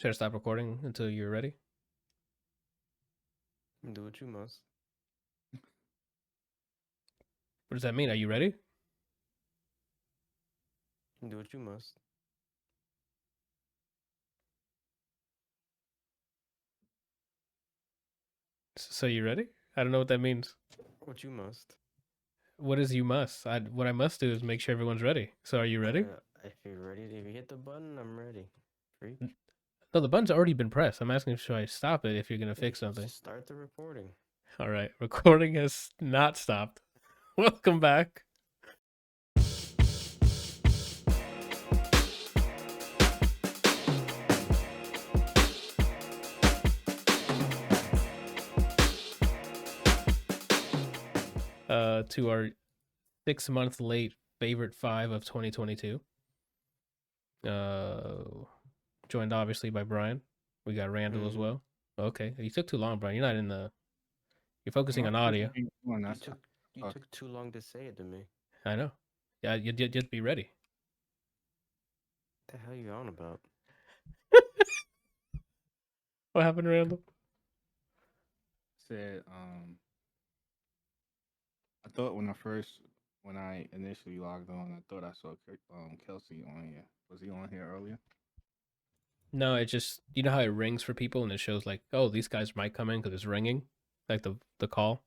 Should I stop recording until you're ready? Do what you must. What does that mean? Are you ready? Do what you must. So you ready? I don't know what that means. What you must. What is you must? What I must do is make sure everyone's ready. So are you ready? If you're ready, if you hit the button, I'm ready. Freak. No, the button's already been pressed. I'm asking should I stop it if you're gonna fix something. Start the recording. All right, recording has not stopped. Welcome back. To our 6 month late favorite 5 of 2022. Joined obviously by Brian. We got Randall as well. Okay, you took too long, Brian. You're not in the. You're focusing on audio. You took too long to say it to me. I know. Yeah, you just be ready. What the hell are you on about? What happened, Randall? Said, I thought when I initially logged on, I thought I saw Kelsey on here. Was he on here earlier? No, it just, you know how it rings for people and it shows like, oh, these guys might come in because it's ringing, like the call.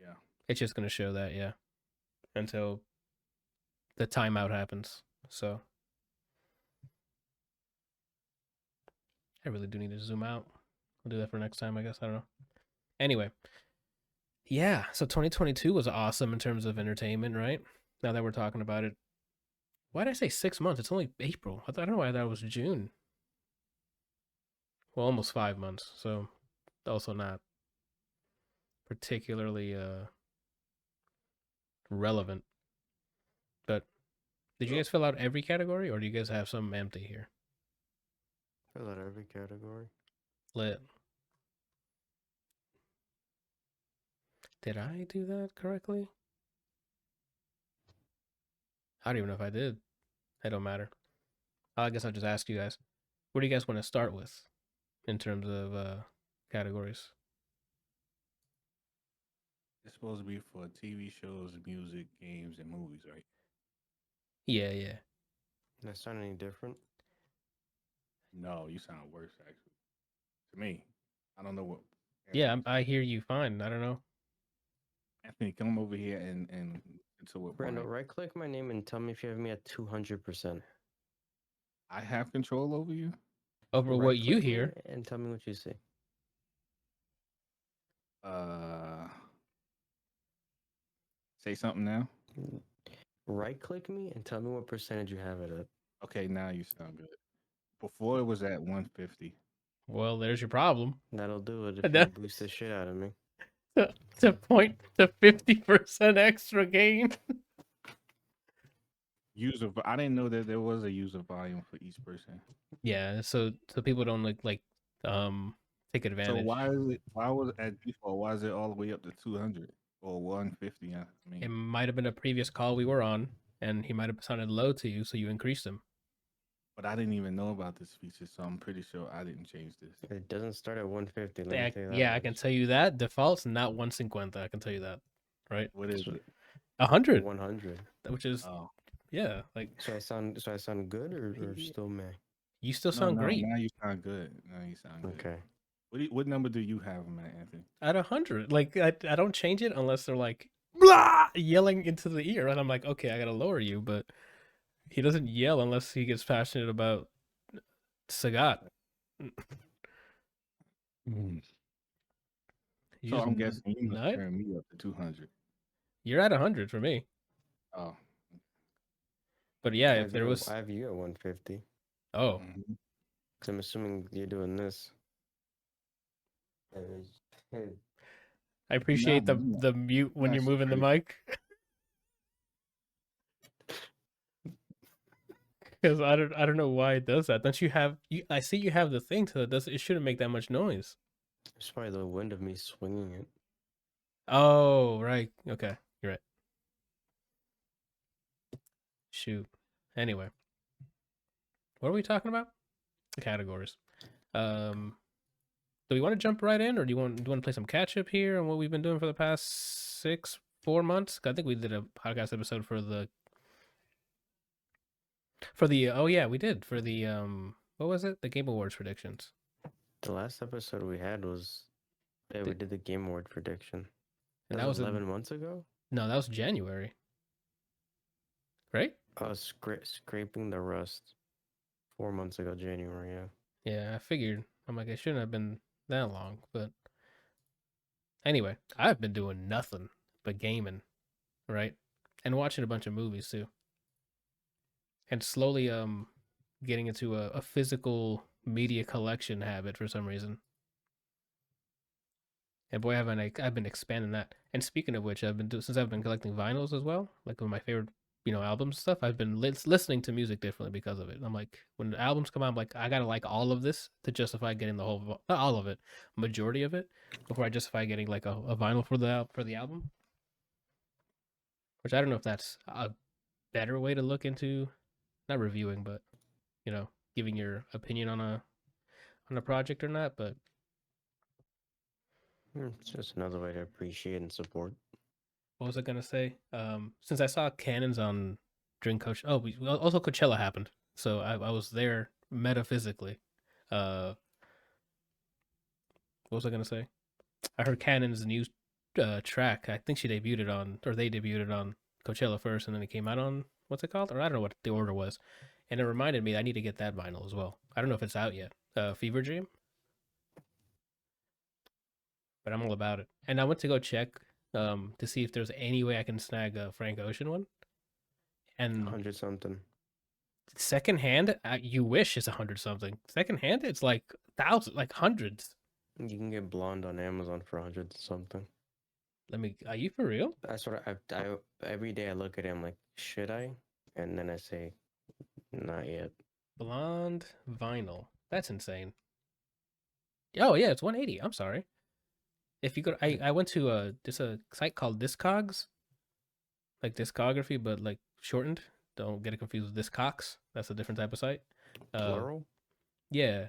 Yeah. It's just gonna show that, yeah, until the timeout happens. So I really do need to zoom out. I'll do that for next time, I guess. I don't know. Anyway, yeah. So 2022 was awesome in terms of entertainment, right? Now that we're talking about it, why did I say 6 months? It's only April. I don't know why I thought it was June. Well, almost 5 months. So also not particularly relevant. But did you guys fill out every category, or do you guys have some empty here? Fill out every category. Lit. Did I do that correctly? I don't even know if I did. It don't matter. I guess I'll just ask you guys. What do you guys want to start with in terms of categories? It's supposed to be for TV shows, music, games, and movies, right? Yeah, yeah. That sound any different? No, you sound worse, actually. To me. I don't know what. Yeah, I hear you fine. I don't know. Anthony, come over here and into what Brando, right-click my name and tell me if you have me at 200%. I have control over you? Over what you hear. And tell me what you see. Say something now. Right-click me and tell me what percentage you have it at. Okay, now you sound good. Before it was at 150. Well, there's your problem. That'll do it if you boost the shit out of me. To point to 50% extra gain. I didn't know that there was a user volume for each person. Yeah, so people don't take advantage. So why was at default? Why is it all the way up to 200 or 150? I mean, it might have been a previous call we were on, and he might have sounded low to you, so you increased him. But I didn't even know about this feature, so I'm pretty sure I didn't change this. It doesn't start at 150. I can tell you that. Default's not 150. I can tell you that. Right? What is it? 100. 100. Which is, yeah. Like. So I sound good or still meh? You still sound great. Now you sound good. Okay. What number do you have him at, Anthony? At 100. Like, I don't change it unless they're like, blah, yelling into the ear. And I'm like, okay, I got to lower you. But he doesn't yell unless he gets passionate about Sagat. So I'm guessing you must turn me up to 200. You're at 100 for me. Oh. But yeah, if there was... I have you at 150. Oh. I'm assuming you're doing this. I appreciate the mute when you're moving the mic. Because I don't know why it does that. Don't you have I see you have the thing to it. It shouldn't make that much noise. It's probably the wind of me swinging it. Oh, right. Okay. You're right. Shoot. Anyway. What are we talking about? categories. Do we want to jump right in, or do you want to play some catch up here on what we've been doing for the past 4 months? I think we did a podcast episode for the oh yeah, we did for the what was it? The Game Awards predictions. The last episode we had was we did the Game Award prediction. And that was 11 months ago? No, that was January. Right? I was scraping the rust 4 months ago, January, yeah. Yeah, I figured. I'm like, it shouldn't have been that long, but anyway, I've been doing nothing but gaming, right? And watching a bunch of movies too. And slowly getting into a physical media collection habit for some reason. And boy, I've been expanding that. And speaking of which, since I've been collecting vinyls as well, like one of my favorite, albums stuff. I've been listening to music differently because of it. I'm like, when the albums come out, I'm like, I gotta like all of this to justify getting the whole, not all of it, majority of it, before I justify getting like a vinyl for the album. Which I don't know if that's a better way to look into, not reviewing, but giving your opinion on a project or not, but. It's just another way to appreciate and support. What was I gonna say? Since I saw cannons on during also Coachella happened, so I was there metaphysically. What was I gonna say? I heard Cannon's new track. I think they debuted it on Coachella first, and then it came out on what's it called? Or I don't know what the order was, and it reminded me I need to get that vinyl as well. I don't know if it's out yet. Fever Dream. But I'm all about it. And I went to go check to see if there's any way I can snag a Frank Ocean one. And 100 something. Secondhand, you wish it's 100 something. Secondhand, it's like thousands, like hundreds. You can get Blonde on Amazon for 100 something. Are you for real? That's what I every day I look at it, I'm like, should I? And then I say, not yet. Blonde vinyl. That's insane. Oh yeah, it's 180. I'm sorry. If you go, I went to a site called Discogs, like discography, but like shortened. Don't get it confused with Discogs. That's a different type of site. Plural? Yeah,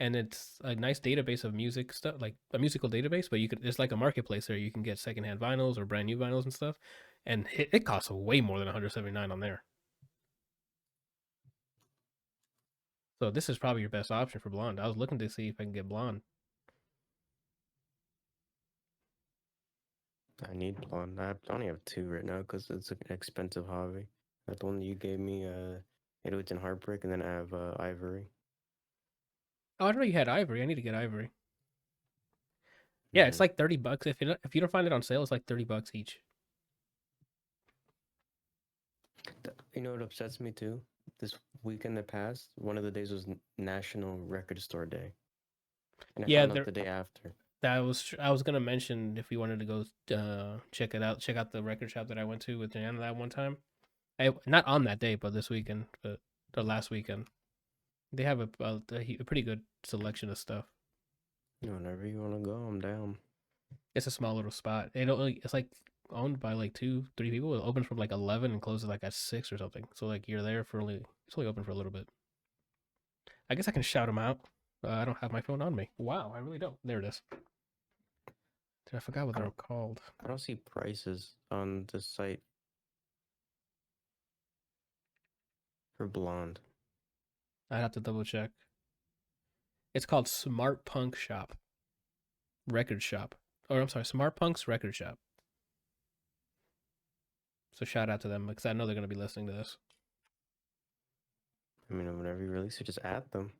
and it's a nice database of music stuff, like a musical database. But it's like a marketplace there. You can get secondhand vinyls or brand new vinyls and stuff, and it costs way more than 179 on there. So this is probably your best option for Blonde. I was looking to see if I can get Blonde. I need Blonde. I only have 2 right now because it's an expensive hobby. That one you gave me, it's in Heartbreak, and then I have Ivory. Oh, I didn't know you had Ivory. I need to get Ivory. Yeah, it's like $30 if you don't find it on sale. It's like $30 each. You know what upsets me too? This weekend that passed, one of the days was National Record Store Day, and I found out the day after. I was gonna mention if we wanted to go check it out, check out the record shop that I went to with Diana that one time. Not on that day, but this weekend, but the last weekend. They have a pretty good selection of stuff. Whenever you want to go, I'm down. It's a small little spot. It's like owned by like 2-3 people. It opens from like 11 and closes like at 6 or something. So like you're there for it's only open for a little bit. I guess I can shout them out. I don't have my phone on me. Wow, I really don't. There it is. I forgot what they're called. I don't see prices on the site for Blonde. I'd have to double check. It's called Smart Punk Shop. Record Shop. Or I'm sorry, Smart Punk's Record Shop. So shout out to them because I know they're going to be listening to this. I mean, whenever you release it, just add them.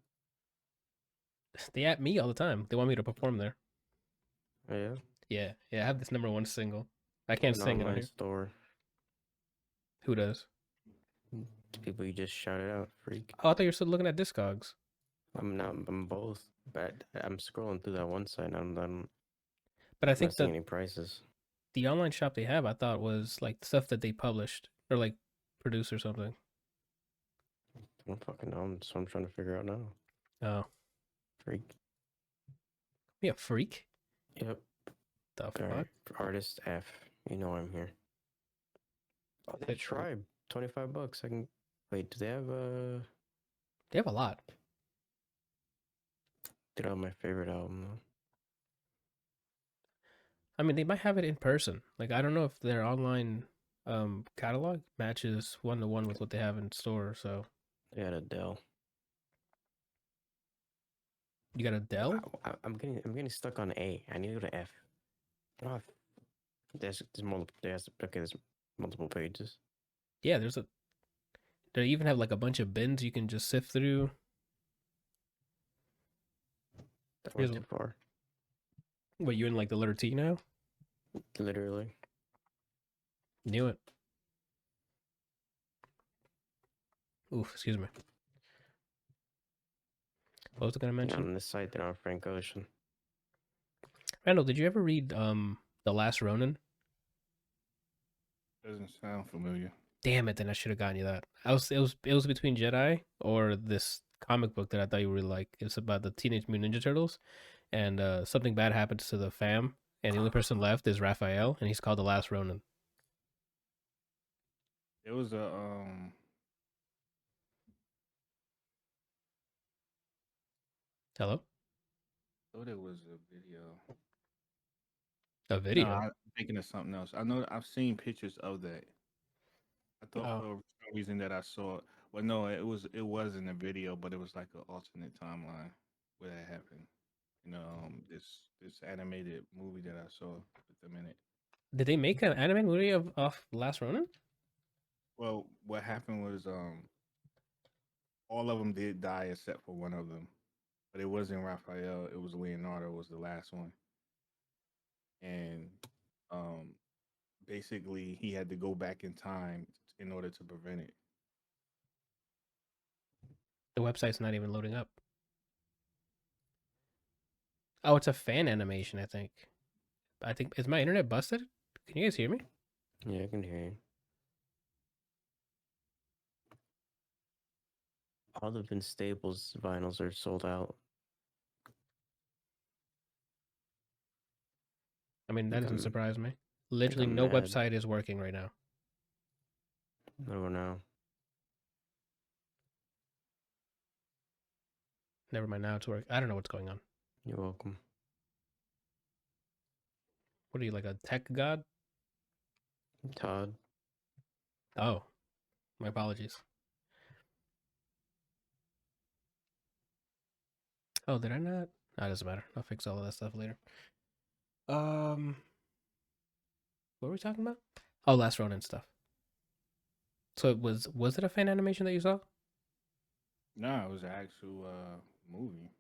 They at me all the time. They want me to perform there. Oh, yeah? Yeah. I have this #1 single. I can't sing it on here. Store. Who does? The people you just shouted out, freak. Oh, I thought you were still looking at Discogs. I'm both. But I'm scrolling through that one site and but I think not seeing any prices. The online shop they have, I thought, was like stuff that they published or like produced or something. I don't fucking know. That's what I'm trying to figure out now. Oh. Freak. Yeah, freak? Yep. The fuck? Artist F. You know I'm here. Oh, they Tribe. $25. I can... Wait, do they have They have a lot. They're my favorite album though. I mean, they might have it in person. Like, I don't know if their online catalog matches 1-to-1 with what they have in store. So They had Adele. you got Adele? I'm getting stuck on A. I need to go to F. I don't have, there's multiple. There's multiple pages. Yeah, they even have like a bunch of bins you can just sift through. That went too far. What, you in like the letter T now? Literally. Knew it. Oof, excuse me. What was I gonna mention? On this site, they're on Frank Ocean. Randall, did you ever read The Last Ronin? Doesn't sound familiar. Damn it! Then I should have gotten you that. It was between Jedi or this comic book that I thought you would really like. It's about the Teenage Mutant Ninja Turtles, and something bad happens to the fam, and the only person left is Raphael, and he's called the Last Ronin. It was a Hello? I thought it was a video. A video? No, I'm thinking of something else. I know I've seen pictures of that. I thought for some reason that I saw it. Well, no, it wasn't a video, but it was like an alternate timeline where that happened. You know, this animated movie that I saw with them in it. Did they make an animated movie of Last Ronin? Well, what happened was all of them did die except for one of them. But it wasn't Raphael, it was Leonardo was the last one. And basically he had to go back in time in order to prevent it. The website's not even loading up. Oh, it's a fan animation, I think. Is my internet busted? Can you guys hear me? Yeah, I can hear you. All the Vince Staples vinyls are sold out. I mean, that doesn't surprise me. Literally no website is working right now. Oh, no. Never mind, now it's working. I don't know what's going on. You're welcome. What are you, like a tech god? Todd. Oh, my apologies. Oh, did I not? No, it doesn't matter. I'll fix all of that stuff later. What were we talking about? Oh, Last Ronin stuff. So was it a fan animation that you saw? No, it was an actual movie.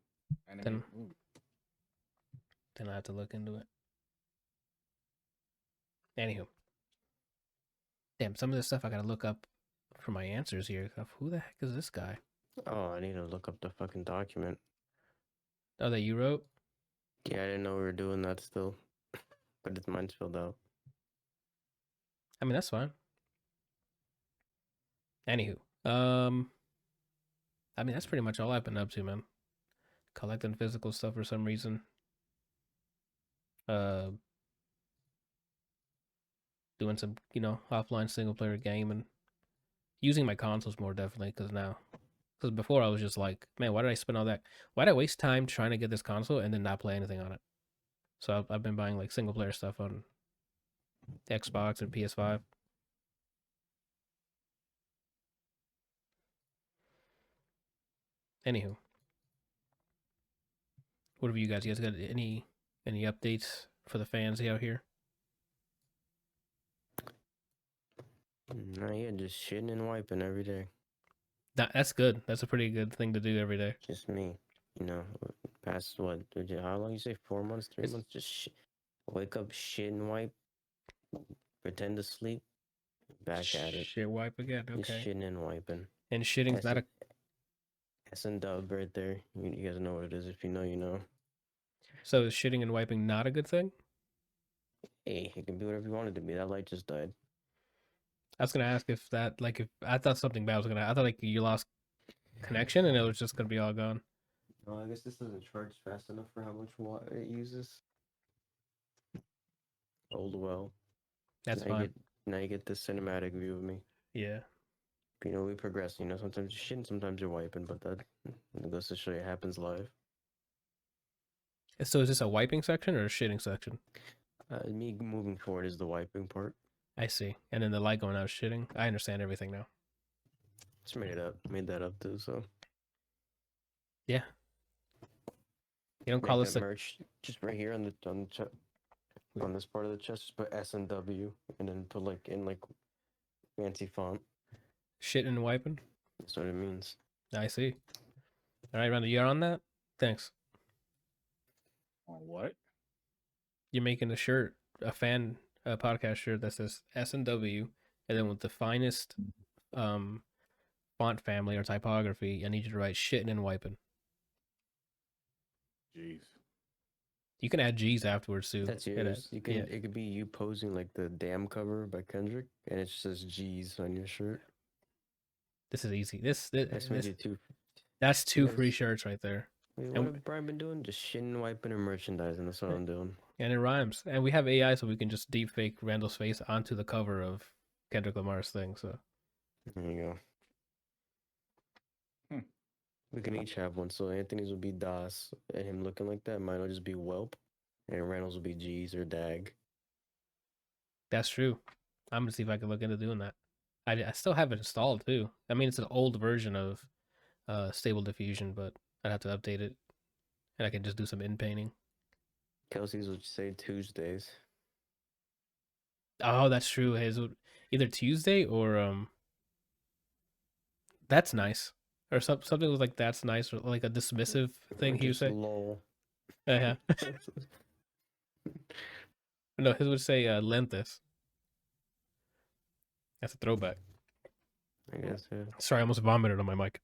Animated movie. Then I have to look into it. Anywho. Damn, some of this stuff I gotta look up for my answers here. Who the heck is this guy? Oh, I need to look up the fucking document. Oh, that you wrote? Yeah, I didn't know we were doing that still. But it's mine's filled out. I mean, that's fine. Anywho. I mean, that's pretty much all I've been up to, man. Collecting physical stuff for some reason. Doing some, offline single player game and using my consoles more definitely because before I was just like, man, why did I spend all that? Why did I waste time trying to get this console and then not play anything on it? So I've been buying like single player stuff on Xbox and PS5. Anywho, what have you guys? You guys got any updates for the fans out here? No, yeah, just shitting and wiping every day. That's good. That's a pretty good thing to do every day. Just me, past what? How long you say? 4 months, 3 months? Just wake up, shit and wipe, pretend to sleep, back at it. Shit wipe again. Okay. Just shitting and wiping. And shitting's not a S and dub right there. You guys know what it is. If you know, you know. So is shitting and wiping not a good thing? Hey, it can be whatever you want it to be. That light just died. I was gonna ask if I thought something bad was gonna. I thought like you lost connection and it was just gonna be all gone. No, I guess this doesn't charge fast enough for how much water it uses. Old well. That's fine. Now you get this cinematic view of me. Yeah. We progress. Sometimes you're shitting, sometimes you're wiping, but that goes to show you it happens live. So is this a wiping section or a shitting section? Me moving forward is the wiping part. I see. And then the light going out is shitting. I understand everything now. Just made that up too. So Yeah. You don't make call that this a merch just right here on this part of the chest. Just put S and W, and then put like in like fancy font. shitting and wiping? That's what it means. I see. All right, Randall, you're on that? Thanks. On what? You're making a shirt, a podcast shirt that says S&W, and then with the finest font family or typography, I need you to write shitting and wiping. Jeez. You can add G's afterwards too. That's yours. You can. It could be you posing like the Damn cover by Kendrick, and it just says G's on your shirt. This is easy. That's two free shirts right there. What have Brian been doing? Just shitting, wiping, and merchandising. That's what I'm doing. And it rhymes. And we have AI, so we can just deep fake Randall's face onto the cover of Kendrick Lamar's thing. So there you go. We can each have one. So Anthony's will be Das, and him looking like that. Mine will just be Welp, and Randall's will be G's or Dag. that's true. I'm gonna see if I can look into doing that. I still have it installed too. I mean, it's an old version of Stable Diffusion, but I'd have to update it, and I can just do some in painting. Kelsey's would say Tuesdays. Oh, that's true. His either Tuesday or that's nice, or something was like that's nice, or like a dismissive thing he would say. Lol. Yeah. No, his would say Lenthis. That's a throwback. I guess, yeah. Sorry, I almost vomited on my mic.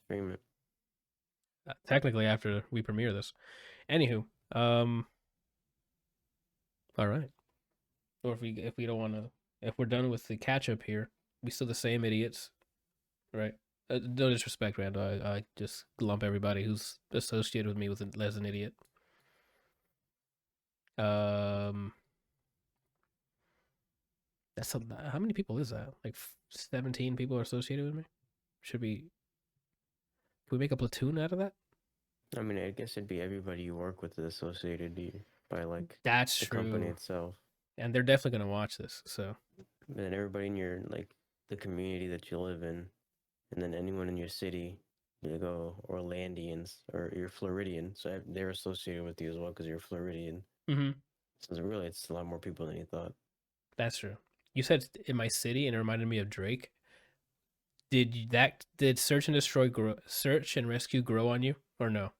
Stream it. Technically, after we premiere this. Anywho, all right. Or if we don't want to, if we're done with the catch up here, we still the same idiots, right? No disrespect, Randall. I just lump everybody who's associated with me as an idiot. That's how many people is that? Like 17 people are associated with me. Can we make a platoon out of that? I mean, I guess it'd be everybody you work with is associated by like that's the true. company itself. And they're definitely gonna watch this. So. And then everybody in your like the community that you live in, and then anyone in your city, you go Orlandians or you're Floridian, so they're associated with you as well because you're Floridian. Mm-hmm. So really, it's a lot more people than you thought. That's true. You said in my city, and it reminded me of Drake. Did search and rescue grow on you or no?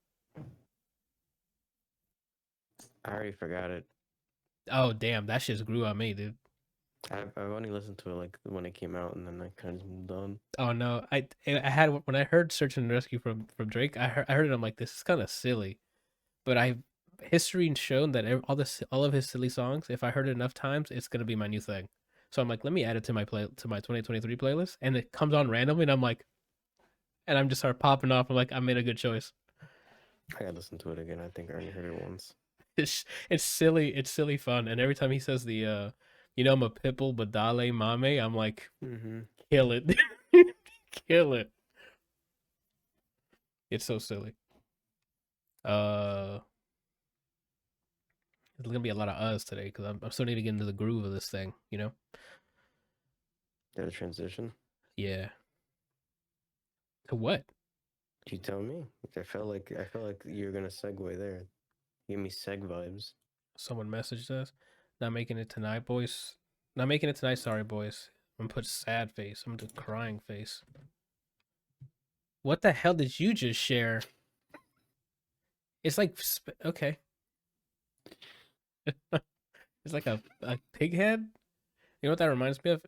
I already forgot it. Oh damn, that shit grew on me, dude. I've only listened to it like when it came out, and then I kind of moved on. Oh no, I had when I heard search and rescue from Drake, I heard it. I'm like, this is kind of silly, but history shown that all of his silly songs, if I heard it enough times, it's gonna be my new thing. So I'm like, let me add it to my 2023 playlist, and it comes on randomly, and I'm like, and I'm just start popping off. I'm like, I made a good choice. I gotta listen to it again. I think I already heard it once. It's silly. It's silly fun, and every time he says the I'm a pitbull, but dale mame, I'm like, kill it, kill it. It's so silly. There's gonna be a lot of us today because I'm still need to get into the groove of this thing, you know. Did a transition? Yeah. To what? You tell me. I felt like you're gonna segue there. Give me seg vibes. Someone messaged us. Not making it tonight, boys. Not making it tonight. Sorry, boys. I'm gonna put sad face. I'm gonna do crying face. What the hell did you just share? It's like okay. It's like a pig head. You know what that reminds me of?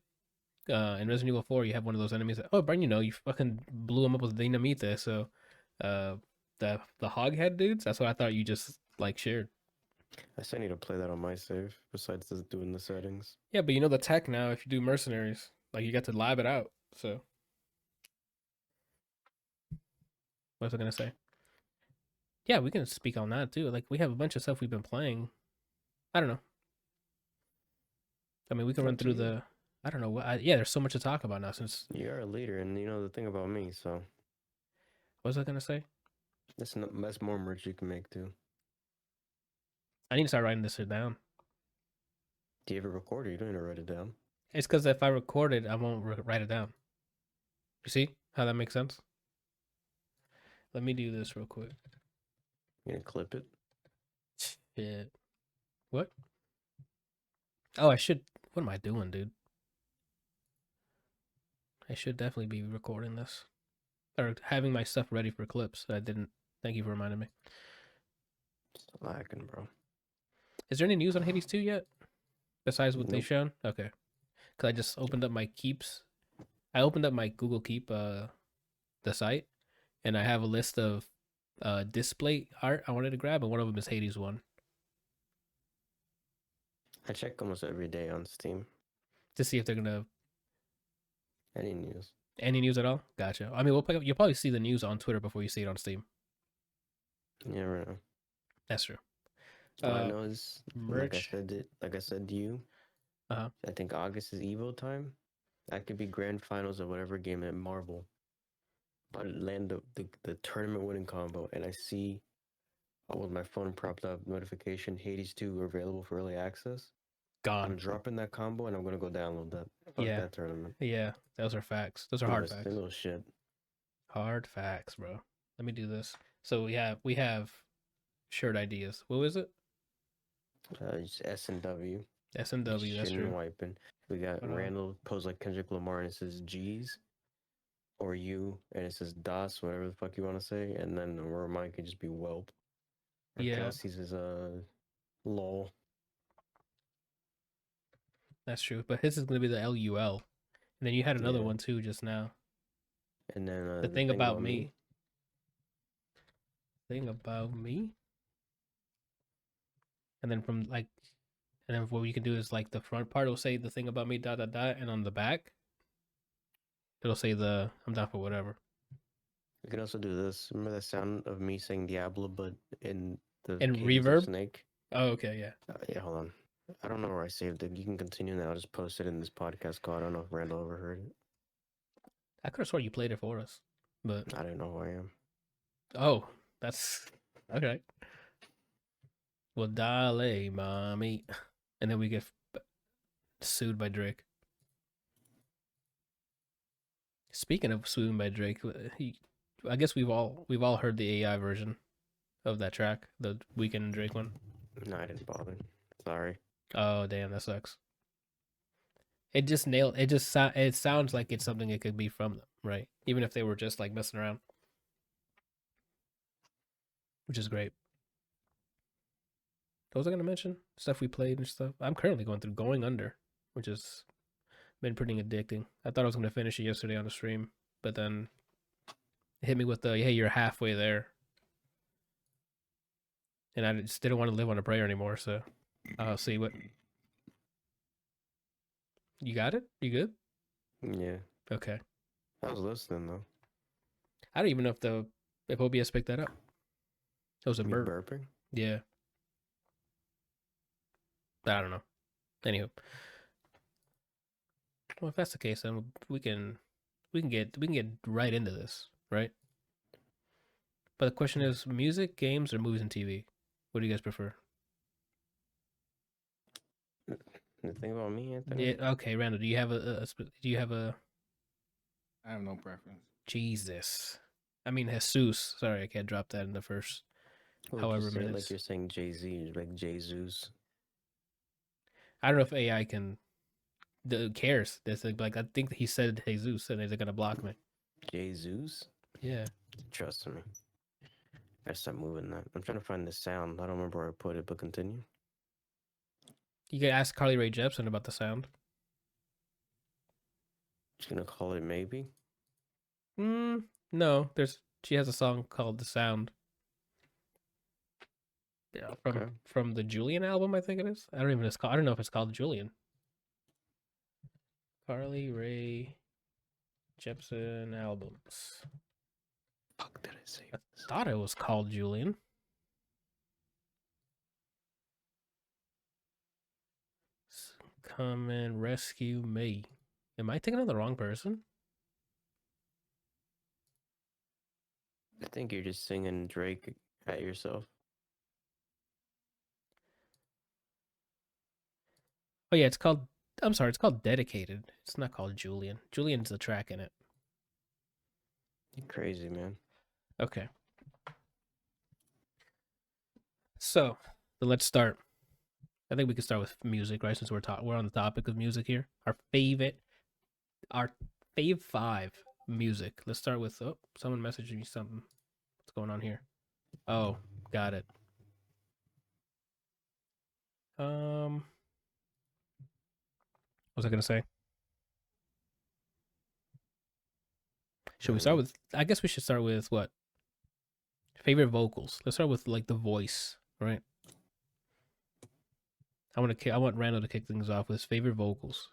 In Resident Evil 4, you have one of those enemies that, oh, Brian, you fucking blew him up with dynamite. So, the hog head dudes. That's what I thought you just like shared. I still need to play that on my save. Besides just doing the settings. Yeah, but you know the tech now. If you do mercenaries, like you get to lab it out. So, what was I gonna say? Yeah, we can speak on that too. Like we have a bunch of stuff we've been playing. I don't know. I mean, we can run through the. I don't know. Yeah, there's so much to talk about now since you're a leader, and you know the thing about me. So, what was I gonna say? That's more merch you can make too. I need to start writing this shit down. Do you ever record it? You don't even write it down. It's because if I record it, I won't write it down. You see how that makes sense? Let me do this real quick. You gonna clip it? Shit. What? Oh, I should. What am I doing, dude? I should definitely be recording this. Or having my stuff ready for clips. I didn't. Thank you for reminding me. It's lacking, bro. Is there any news on Hades 2 yet? Besides what they've Nope. shown? Okay. Because I just opened up my Keeps. I opened up my Google Keep, the site, and I have a list of display art I wanted to grab, and one of them is Hades 1. I check almost every day on Steam. To see if they're going to... Any news? Any news at all? Gotcha. I mean, you'll probably see the news on Twitter before you see it on Steam. You never know. That's true. All I know is, merch. like I said to you, Uh-huh. I think August is Evo time. That could be grand finals of whatever game at Marvel. I land the tournament winning combo, and I see, with my phone propped up, notification Hades 2 available for early access. I'm Gone. dropping that combo, and I'm gonna go download that. Fuck Yeah. that tournament. Yeah, those are facts. Those are hard facts. Little shit. Hard facts, bro. Let me do this. So we have shirt ideas. What was it? Just S&W. S&W. That's Shitting true. and wiping. We got Randall posed like Kendrick Lamar, and it says G's or you, and it says Das, whatever the fuck you want to say, and then or mine could just be Whelp. Or Yeah. Kelsey's is LOL. That's true. But his is gonna be the LUL. And then you had another Yeah. one too just now. And then The thing about me. Thing about me. And then from like, and then what you can do is like the front part will say the thing about me dot dot dot, and on the back it'll say the I'm down for whatever. We can also do this. Remember the sound of me saying Diablo, but in the In cadence of reverb? Snake? Oh, okay, yeah. Yeah, hold on. I don't know where I saved it. You can continue now. I'll just post it in this podcast call. I don't know if Randall overheard it. I could have sworn you played it for us, but I don't know who I am. oh, that's okay. Well, dale, mommy, and then we get sued by Drake. Speaking of sued by Drake, I guess we've all heard the AI version of that track, the Weeknd and Drake one. No, I didn't bother. Sorry. Oh damn, that sucks. It just nailed. It just it sounds like it's something it could be from them, right? Even if they were just like messing around, which is great. What was I gonna mention? Stuff we played and stuff. I'm currently going through Going Under, which has been pretty addicting. I thought I was gonna finish it yesterday on the stream, but then it hit me with the hey, you're halfway there, and I just didn't want to live on a prayer anymore. So I'll see what. You got it? You good? Yeah. Okay. I was listening though. I don't even know if OBS picked that up. It was a Me burp. burping? Yeah. But I don't know. Anywho. Well, if that's the case, then we can get right into this, right? But the question is, music, games, or movies and TV? What do you guys prefer? The thing about me, Anthony? Yeah. Okay, Randall. Do you have a? I have no preference. Jesus. I mean, Jesus. Sorry, I can't drop that in the first. However say it minutes. like you're saying Jay-Z, like Jesus. I don't know if AI cares. There's like I think he said Jesus, and they're gonna block me. Jesus? Yeah. Trust me. I gotta stop moving that. I'm trying to find the sound. I don't remember where I put it, but continue. You can ask Carly Rae Jepsen about the sound. Just gonna call it maybe. No. She has a song called "The Sound." Yeah, from the Julian album, I think it is. I don't know if it's called Julian. Carly Rae Jepsen albums. Fuck did I say? I thought it was called Julian. Come and rescue me. Am I thinking of the wrong person? I think you're just singing Drake at yourself. Oh yeah, it's called. I'm sorry, it's called Dedicated. It's not called Julian. Julian's the track in it. You're crazy, man. Okay. So let's start. I think we can start with music, right? Since we're on the topic of music here. Our fave 5 music. Let's start with. Oh, someone messaged me something. What's going on here? Oh, got it. What was I gonna say? Should we start with? I guess we should start with what? Favorite vocals. Let's start with like the voice, right? I want Randall to kick things off with his favorite vocals.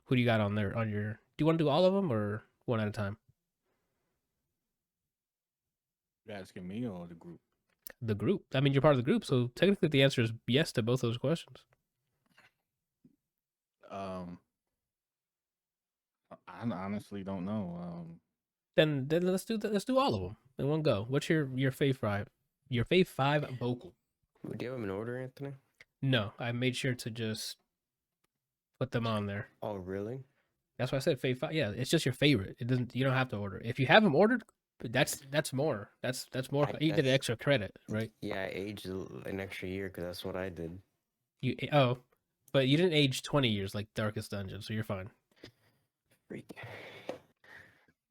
Who do you got on there? On your? Do you want to do all of them or one at a time? You asking me or the group? The group. I mean, you're part of the group, so technically the answer is yes to both those questions. I honestly don't know. Then let's do all of them in one go. What's your fave 5? Your fave 5 vocal? Do you have them in order, Anthony? No, I made sure to just put them on there. Oh, really? That's why I said fave 5. Yeah, it's just your favorite. It doesn't. You don't have to order. If you have them ordered, that's more. That's more. You get extra credit, right? Yeah, I aged an extra year because that's what I did. But you didn't age 20 years like Darkest Dungeon, so you're fine. Freak.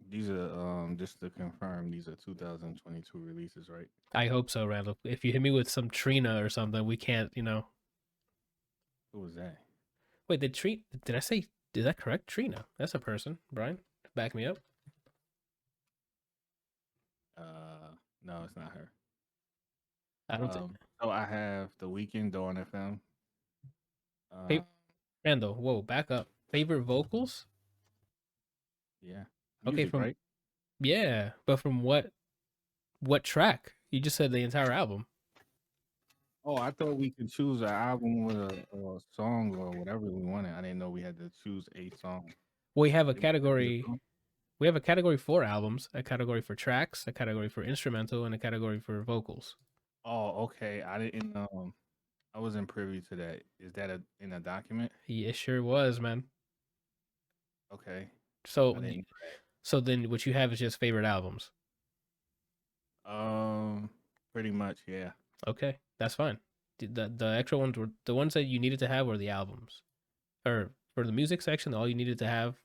These are just to confirm, these are 2022 releases, right? I hope so, Randall. If you hit me with some Trina or something, we can't. Who was that? Wait, did I say? Is that correct? Trina. That's a person. Brian, back me up. No, it's not her. I don't think. So I have The Weeknd, Dawn FM. Randall, whoa, back up. Favorite vocals? Yeah. Okay, Music, right? Yeah, but from what track? You just said the entire album. Oh, I thought we could choose an album with a song or whatever we wanted. I didn't know we had to choose a song. We have a category. We have a category for albums, a category for tracks, a category for instrumental, and a category for vocals. Oh, okay. I didn't. I wasn't privy to that. Is that in a document? Yeah, it sure was, man. Okay. So then what you have is just favorite albums. Pretty much, yeah. Okay, that's fine. The extra ones were the ones that you needed to have were the albums, or for the music section, all you needed to have,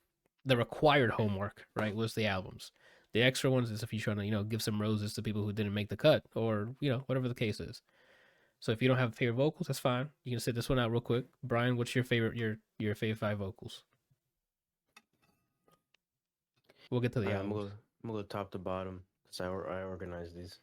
the required homework, right, was the albums. The extra ones is if you're trying to give some roses to people who didn't make the cut, or whatever the case is. So if you don't have favorite vocals, that's fine. You can sit this one out real quick. Brian, what's your favorite your fave 5 vocals? We'll get to the albums. I'm gonna go top to bottom because I organized these.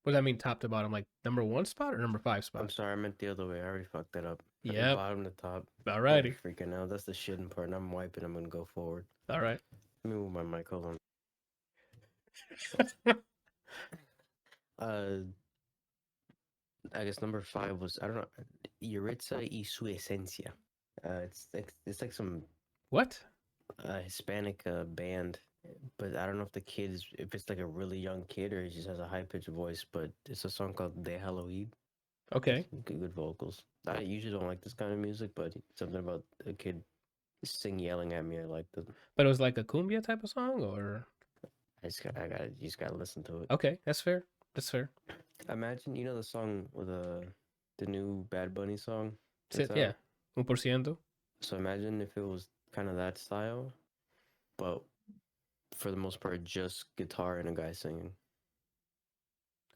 What does that mean, top to bottom? Like number 1 spot or number 5 spot? I'm sorry, I meant the other way. I already fucked that up. Yeah. Bottom to top. Alrighty. Freaking out. That's the shitting part. And I'm wiping. I'm gonna go forward. All right. Let me move my mic. Hold on. I guess number 5 was, I don't know, Yuritsa y su esencia. It's like some what? Hispanic band, but I don't know if it's like a really young kid or he just has a high pitched voice. But it's a song called De Halloween. Okay. Good vocals. I usually don't like this kind of music, but something about a kid yelling at me, I like them. But it was like a cumbia type of song, or you just gotta listen to it. Okay, that's fair. That's fair. Imagine, the song with the new Bad Bunny song. Yeah, 1%. So imagine if it was kind of that style, but for the most part, just guitar and a guy singing.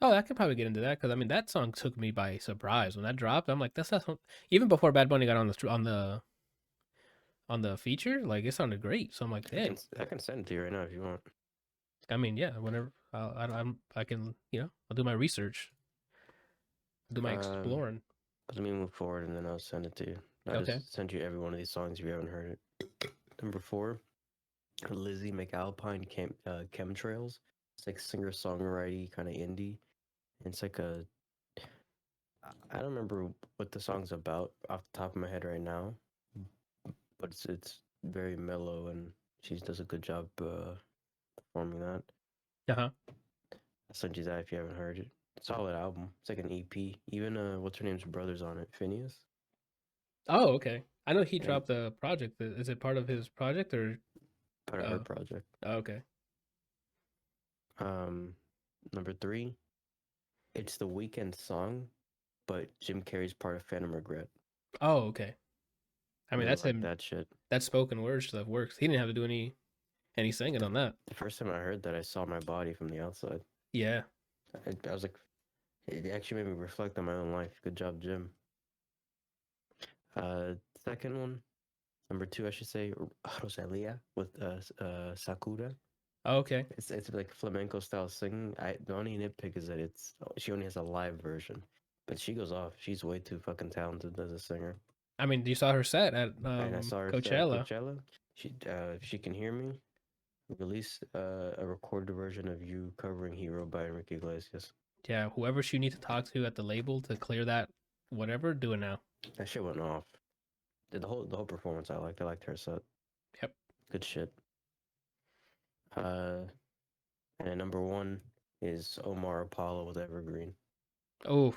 Oh, I could probably get into that because I mean that song took me by surprise when that dropped. I'm like, that's not even before Bad Bunny got on the feature. Like it sounded great. So I'm like, hey, I can send it to you right now if you want. I mean, yeah, whenever I can, I'll do my research, I'll do my exploring. Let me move forward and then I'll send it to you. I'll just send you every one of these songs if you haven't heard it. Number 4, Lizzie McAlpine Chemtrails. It's like singer-songwriter kind of indie. It's like I don't remember what the song's about off the top of my head right now, but it's very mellow and she does a good job performing that. I'll send you that if you haven't heard it. Solid album. It's like an EP. Even what's her name's brother's on it, Phineas. Oh, okay. I know he And dropped a project. Is it part of his project or? part of her project. Oh, okay. Number 3, it's the Weekend song, but Jim Carrey's part of Phantom Regret. Oh, okay. I mean, Really that's like him. that shit. That spoken word stuff works. He didn't have to do any singing on that. The first time I heard that, I saw my body from the outside. Yeah. I was like, it actually made me reflect on my own life. Good job, Jim. Second one, number 2, I should say, Rosalia with Sakura. Oh, okay. It's like flamenco style singing. The only nitpick is that she only has a live version, but she goes off. She's way too fucking talented as a singer. I mean, you saw her set at And I saw her at Coachella. Coachella. If she can hear me, release a recorded version of You covering Hero by Enrique Iglesias. Yeah, whoever you need to talk to at the label to clear that whatever, do it now. That shit went off. The whole performance I liked. I liked her set. Yep. Good shit. And then number 1 is Omar Apollo with Evergreen. Oh,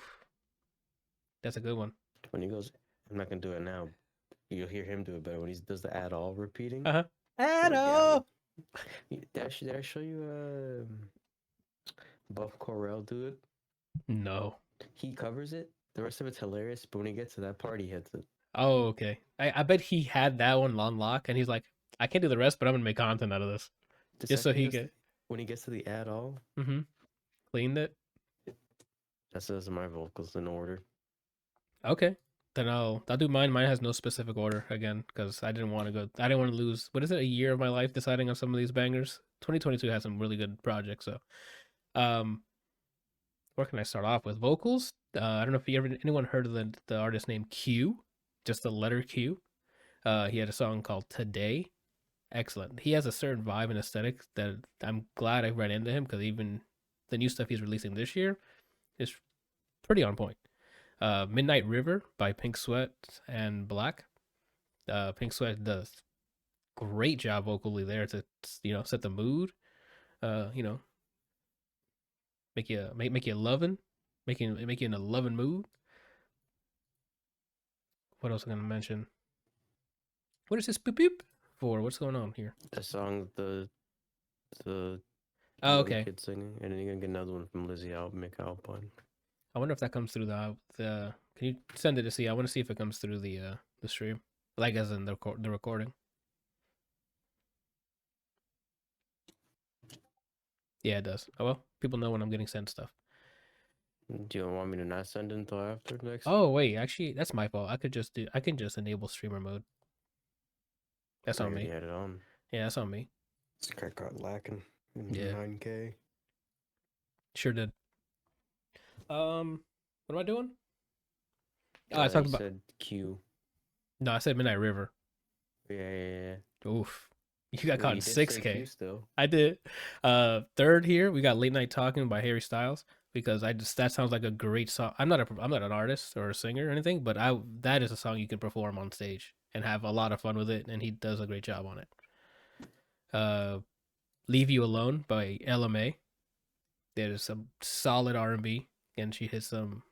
that's a good one. When he goes, I'm not gonna do it now. You'll hear him do it better when he does the at all repeating. Uh-huh. At all. Did I show you Buff Corell do it? No. He covers it. The rest of it's hilarious, but when he gets to that part, he hits it. Oh, okay. I bet he had that one on lock, and he's like, I can't do the rest, but I'm gonna make content out of this, just so he could. When he gets to the at all, cleaned it. That says my vocals in order. Okay, then I'll do mine. Mine has no specific order again because I didn't want to lose. What is it? A year of my life deciding on some of these bangers. 2022 has some really good projects. So, where can I start off with vocals? I don't know if anyone heard of the artist named Q, just the letter Q. He had a song called Today. Excellent. He has a certain vibe and aesthetic that I'm glad I ran into him because even the new stuff he's releasing this year is pretty on point. Midnight River by Pink Sweat and Black. Pink Sweat does great job vocally there to set the mood. Make you loving, make you in a loving mood. What else am I gonna mention? What is this boop boop for? What's going on here? The song, the okay, kid singing, and then you're gonna get another one from Lizzie McAlpine. I wonder if that comes through the. Can you send it to see? I want to see if it comes through the stream, like as in the recording. Yeah, it does. Oh well, people know when I'm getting sent stuff. Do you want me to not send it until after next? Oh wait, actually, that's my fault. I can just enable streamer mode. That's on me. Had it on. Yeah, that's on me. This card got lacking in 9K. Sure did. What am I doing? Oh, I talked about. Said Q. No, I said Midnight River. Yeah. Oof. You got caught in 6K. Still. I did. Third here, we got Late Night Talking by Harry Styles because that sounds like a great song. I'm not an artist or a singer or anything, but that is a song you can perform on stage and have a lot of fun with it, and he does a great job on it. Leave You Alone by LMA. There's some solid R&B, and she hits some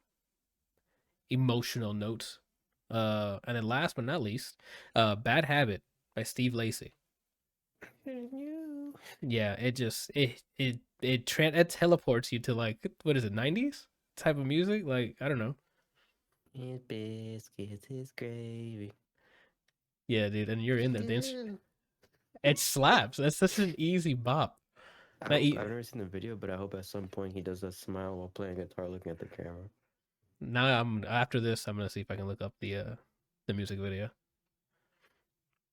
emotional notes. And then last but not least, Bad Habit by Steve Lacy. Yeah, it teleports you to like, what is it, 90s type of music? Like, I don't know. His biscuits, his gravy. Yeah, dude, and you're in there dancing. It slaps. That's such an easy bop. I've never seen the video, but I hope at some point he does that smile while playing guitar, looking at the camera. Now after this, I'm gonna see if I can look up the music video.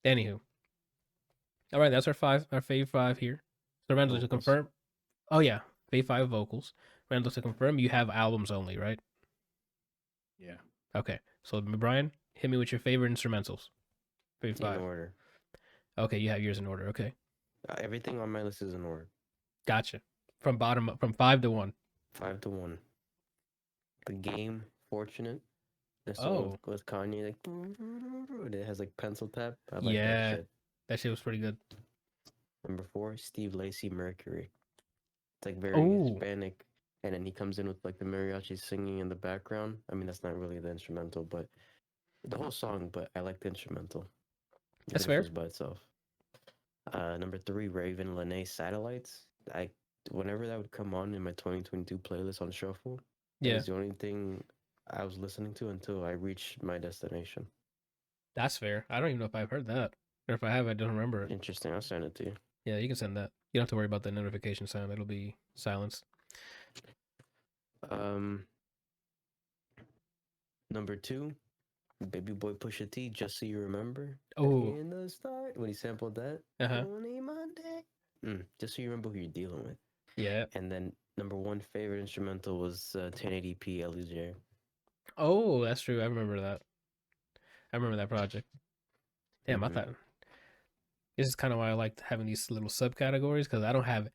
Anywho, all right, that's our fave 5 here. So Randall, to confirm. Oh yeah, fave 5 vocals. Randall, to confirm, you have albums only, right? Yeah. Okay, so Brian, hit me with your favorite instrumentals. Fave 5. In order. Okay, you have yours in order. Okay. Everything on my list is in order. Gotcha. From bottom up, from 5 to 1. 5 to 1. The Game, Fortunate. The song with Kanye, like, it has like pencil tap. I like that shit. That shit was pretty good. Number 4, Steve Lacy, Mercury. It's like very Hispanic, and then he comes in with like the mariachi singing in the background. I mean, that's not really the instrumental, but The whole song, but I like the instrumental. That's Even if it fair. was by itself. Number 3, Raven Lene Satellites. I Whenever that would come on in my 2022 playlist on shuffle, that Yeah, was the only thing I was listening to until I reached my destination. that's fair. I don't even know if I've heard that, or if I have, I don't remember it. Interesting. I'll send it to you. Yeah, you can send that. You don't have to worry about the notification sound. It'll be silenced. Um, Number 2, Baby Boy Pusha T. Just So You Remember. Oh, In the start when he sampled that. uh-huh. Only Monday. Just so you remember who you're dealing with. Yeah. And then number 1 favorite instrumental was 1080p LJ. Oh, that's true. I remember that. I remember that project. Damn, I Mhm. thought this is kind of why I liked having these little subcategories, because I don't have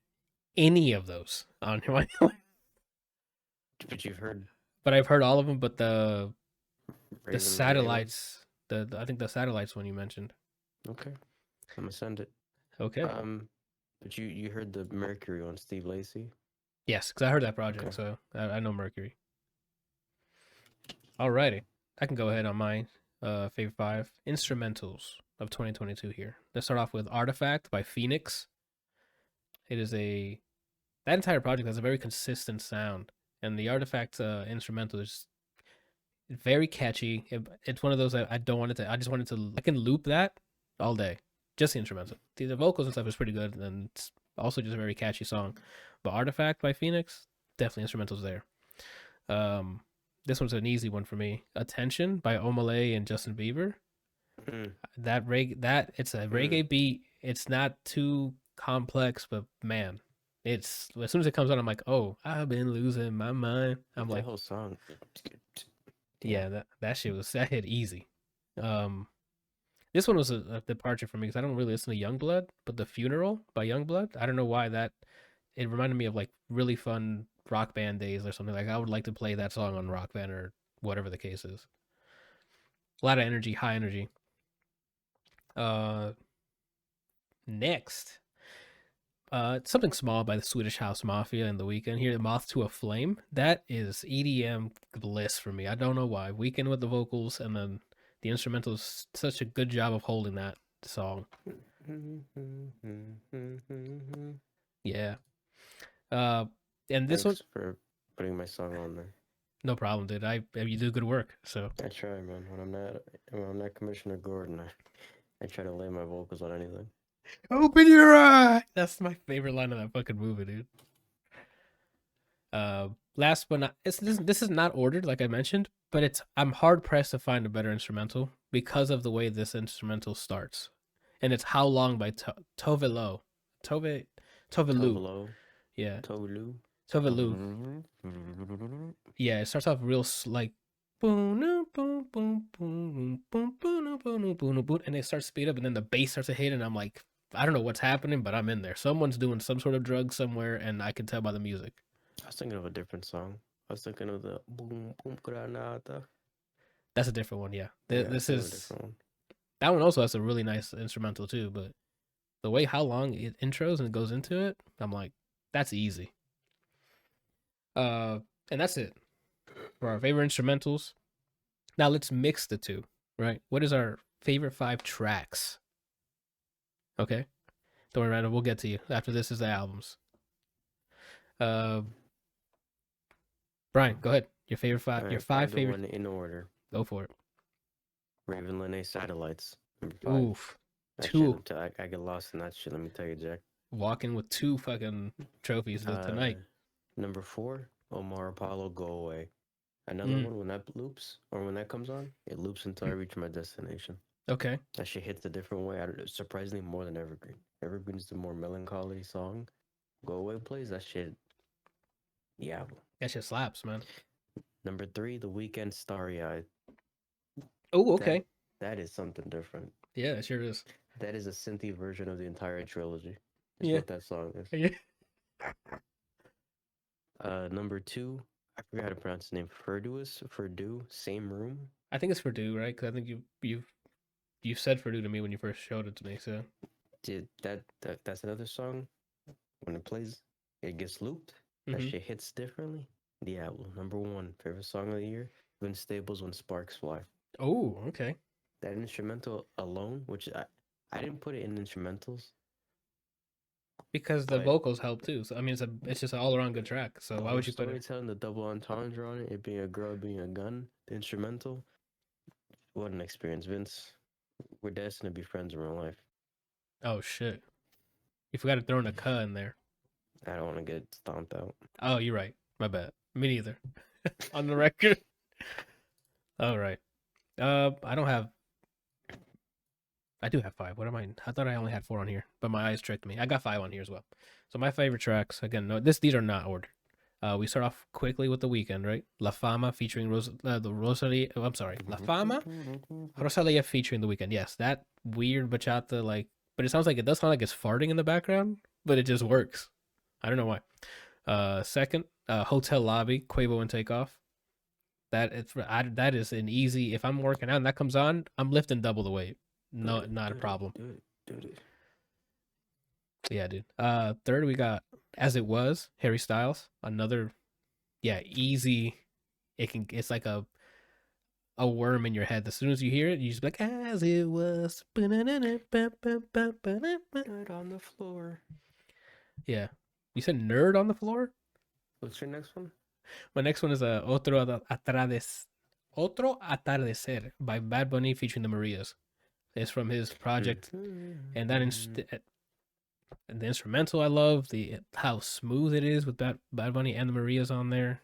any of those on here. But you've heard But I've heard all of them. But the Raven Lene one? satellites, I think the satellites one you mentioned. Okay, I'm gonna send it. Okay. But you heard the Mercury on Steve Lacy? Yes, because I heard that project, Okay. so I know Mercury. Alrighty, I can go ahead on my favorite 5 instrumentals of 2022 here. Let's start off with Artifact by Phoenix. It is that entire project has a very consistent sound, and the Artifact instrumental is very catchy. It's one of those that I don't want it to. I just wanted to. I can loop that all day, just the instrumental. The vocals and stuff is pretty good, and it's also just a very catchy song. But Artifact by Phoenix, definitely instrumentals there. This one's an easy one for me. Attention by Omalay and Justin Bieber. That it's a reggae beat. It's not too complex, but man, it's as soon as it comes on, I'm like, oh, I've been losing my mind. I'm that like, whole song. yeah, that shit was that hit easy. This one was a departure for me because I don't really listen to Youngblood, but The Funeral by Youngblood, I don't know why it reminded me of like really fun rock band days or something. Like I would like to play that song on Rock Band or whatever the case is. A lot of energy, high energy. Next, something small by the Swedish House Mafia and The Weeknd here, Moth to a Flame. That is EDM bliss for me. I don't know why. Weeknd with the vocals and then the instrumental is such a good job of holding that song. Yeah. And this Thanks one, for putting my song on there. no problem, dude. You do good work. So I try, man. When I'm not Commissioner Gordon, I try to lay my vocals on anything. open your eye. That's my favorite line of that fucking movie, dude. Last but not, this is not ordered like I mentioned, but I'm hard pressed to find a better instrumental because of the way this instrumental starts, and it's How Long by Tovelu. Tovelo. Yeah, Tolu. Tovelu. Yeah, it starts off real like boom boom boom boom boom boom boom boom boom, and it starts to speed up, and then the bass starts to hit, and I'm like, I don't know what's happening, but I'm in there. Someone's doing some sort of drug somewhere, and I can tell by the music. I was thinking of a different song. I was thinking of the Boom Boom Granada. That's a different one, yeah. Yeah, This that was a is different one. that one also has a really nice instrumental too, but the way How Long it intros and it goes into it, I'm like, that's easy. And that's it for our favorite instrumentals. Now let's mix the two, right? What is our favorite 5 tracks? Okay, don't worry, Randall. We'll get to you after this is the albums. Brian, go ahead. Your favorite 5. All Your right, 5 I'll do favorite. one in order. Go for it. Raven Lene Satellites. Number 5. Oof. That 2. shit, I get lost in that shit. Let me tell you, Jack. Walking with 2 fucking trophies tonight. Number 4, Omar Apollo, Go Away. Another one, when that loops, or when that comes on, it loops until I reach my destination. Okay. That shit hits a different way. Surprisingly, more than Evergreen. Evergreen's the more melancholy song. Go Away plays that shit. Yeah. That shit slaps, man. Number 3, The Weeknd, Starry Eyed. Oh, okay. That is something different. Yeah, it sure is. That is a synthy version of the entire trilogy. Is Yeah. what that song is. Yeah. Number 2, I forgot how to pronounce his name. Ferdu, Same Room. I think it's Purdue, right? Because I think you said Purdue to me when you first showed it to me. So That's another song. When it plays, it gets looped. That shit hits differently. Diablo, number 1 favorite song of the year. Vince Staples, When Sparks Fly. Oh, okay. That instrumental alone, which I didn't put it in instrumentals, Because the but vocals help too. So I mean, it's just an all around good track. So the why whole would you put it? storytelling, the double entendre on it being a girl, being a gun, the instrumental, what an experience, Vince. We're destined to be friends in real life. Oh shit! You forgot to throw in a "cuh" in there. I don't want to get stomped out. Oh, you're right. My bad. Me neither. On the record. All right. I don't have. I do have 5. What am I? I thought I only had 4 on here, but my eyes tricked me. I got 5 on here as well. So my favorite tracks again. No, these are not ordered. We start off quickly with The Weeknd, right? La Fama featuring the Rosalia. Oh, I'm sorry, La Fama, Rosalia featuring The Weeknd. Yes, that weird bachata but it sounds like it does sound like it's farting in the background, but it just works. I don't know why. Second, Hotel Lobby, Quavo and Takeoff. That is an easy. If I'm working out and that comes on, I'm lifting double the weight. No, not a problem. Do it. Yeah, dude. Third we got As It Was, Harry Styles. Another, yeah, easy. It's like a worm in your head. As soon as you hear it, you just be like, As It Was. Nerd on the floor. Yeah. You said nerd on the floor? What's your next one? My next one is Otro Atardecer by Bad Bunny featuring the Marias. It's from his project, and the instrumental I love, how smooth it is with Bad Bunny and the Marias on there.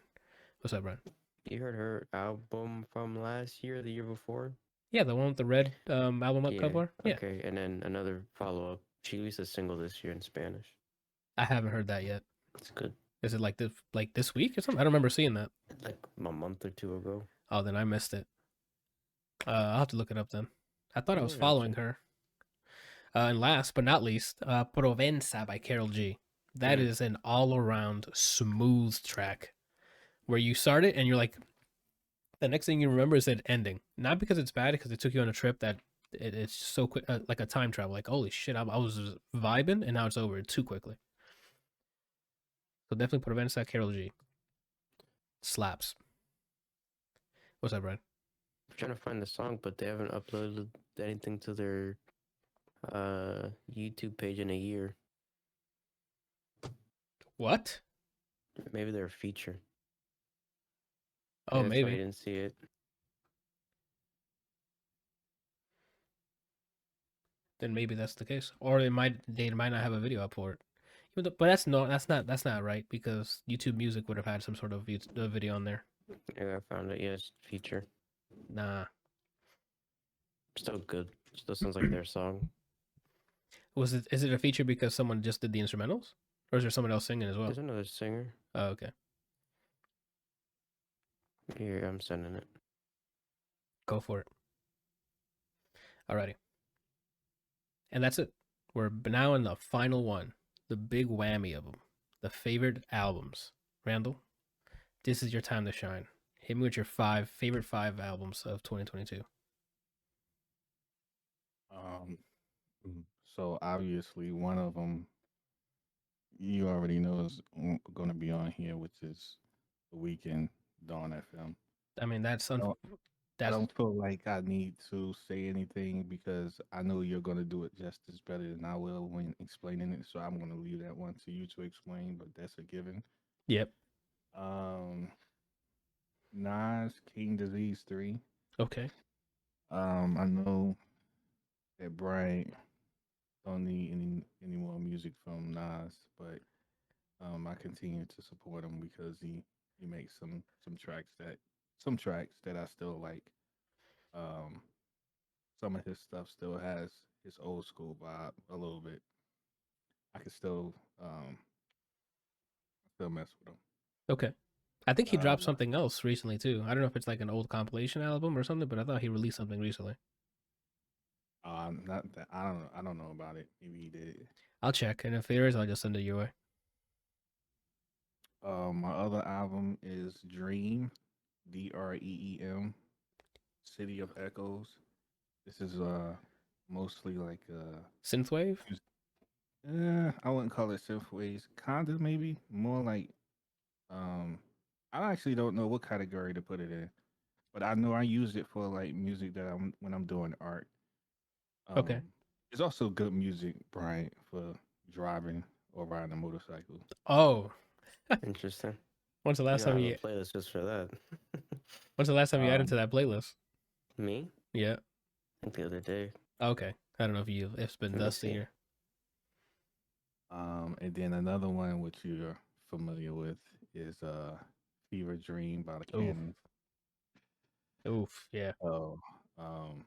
What's up, Brian? You heard her album from last year, the year before? Yeah, the one with the red album cover. Yeah. Okay, and then another follow up. She released a single this year in Spanish. I haven't heard that yet. It's good. Is it like this week or something? I don't remember seeing that. Like a month or 2 ago. Oh, then I missed it. I'll have to look it up then. I thought I was following her. And last but not least, Provenza by Carol G. That is an all-around smooth track where you start it and you're like, the next thing you remember is it ending. Not because it's bad, because it took you on a trip that it's so quick, like a time travel. Like, holy shit, I was vibing and now it's over too quickly. So definitely Provenza, Carol G. Slaps. What's up, Brian? I'm trying to find the song, but they haven't uploaded anything to their YouTube page in a year. What? Maybe they're a feature. Oh, maybe. I didn't see it. Then maybe that's the case, or they might not have a video up for it. But that's not right, because YouTube Music would have had some sort of video on there. Yeah, I found it. Yes, feature. Nah. Still good. Still sounds like their song. Is it a feature because someone just did the instrumentals, or is there someone else singing as well? There's another singer. Oh, okay. Here, I'm sending it. Go for it. Alrighty. And that's it. We're now in the final one, the big whammy of them, the favorite albums. Randall, this is your time to shine. Hit me with your favorite 5 albums of 2022. So obviously one of them you already know is going to be on here, which is The Weeknd, Dawn FM. I mean, I don't feel like I need to say anything because I know you're going to do it just as better than I will when explaining it. So I'm going to leave that one to you to explain, but that's a given. Yep. Nas, King Disease 3. Okay. I know that Brian don't need any more music from Nas, but I continue to support him because he makes some tracks that I still like. Some of his stuff still has his old school vibe a little bit. I can still mess with him. Okay. I think he dropped something else recently too. I don't know if it's like an old compilation album or something, but I thought he released something recently. Not that I don't know about it. Maybe he did. I'll check, and if there is, I'll just send it your way. My other album is Dream, DREEM, City of Echoes. This is mostly like synthwave. I wouldn't call it synthwave. Kinda maybe more like I actually don't know what category to put it in, but I know I use it for like music that I'm when I'm doing art. Okay. Um, it's also good music, Brian, for driving or riding a motorcycle. Oh, Interesting. when's the You last know, I time have a you playlist just for that. added to Um, that playlist? Me? Yeah. I think the other day. Okay. I don't know if it's been Let me dusty see. here. and then another one which you're familiar with is Fever Dream by the Oof. Cannons. Oof. Yeah. Oh, um,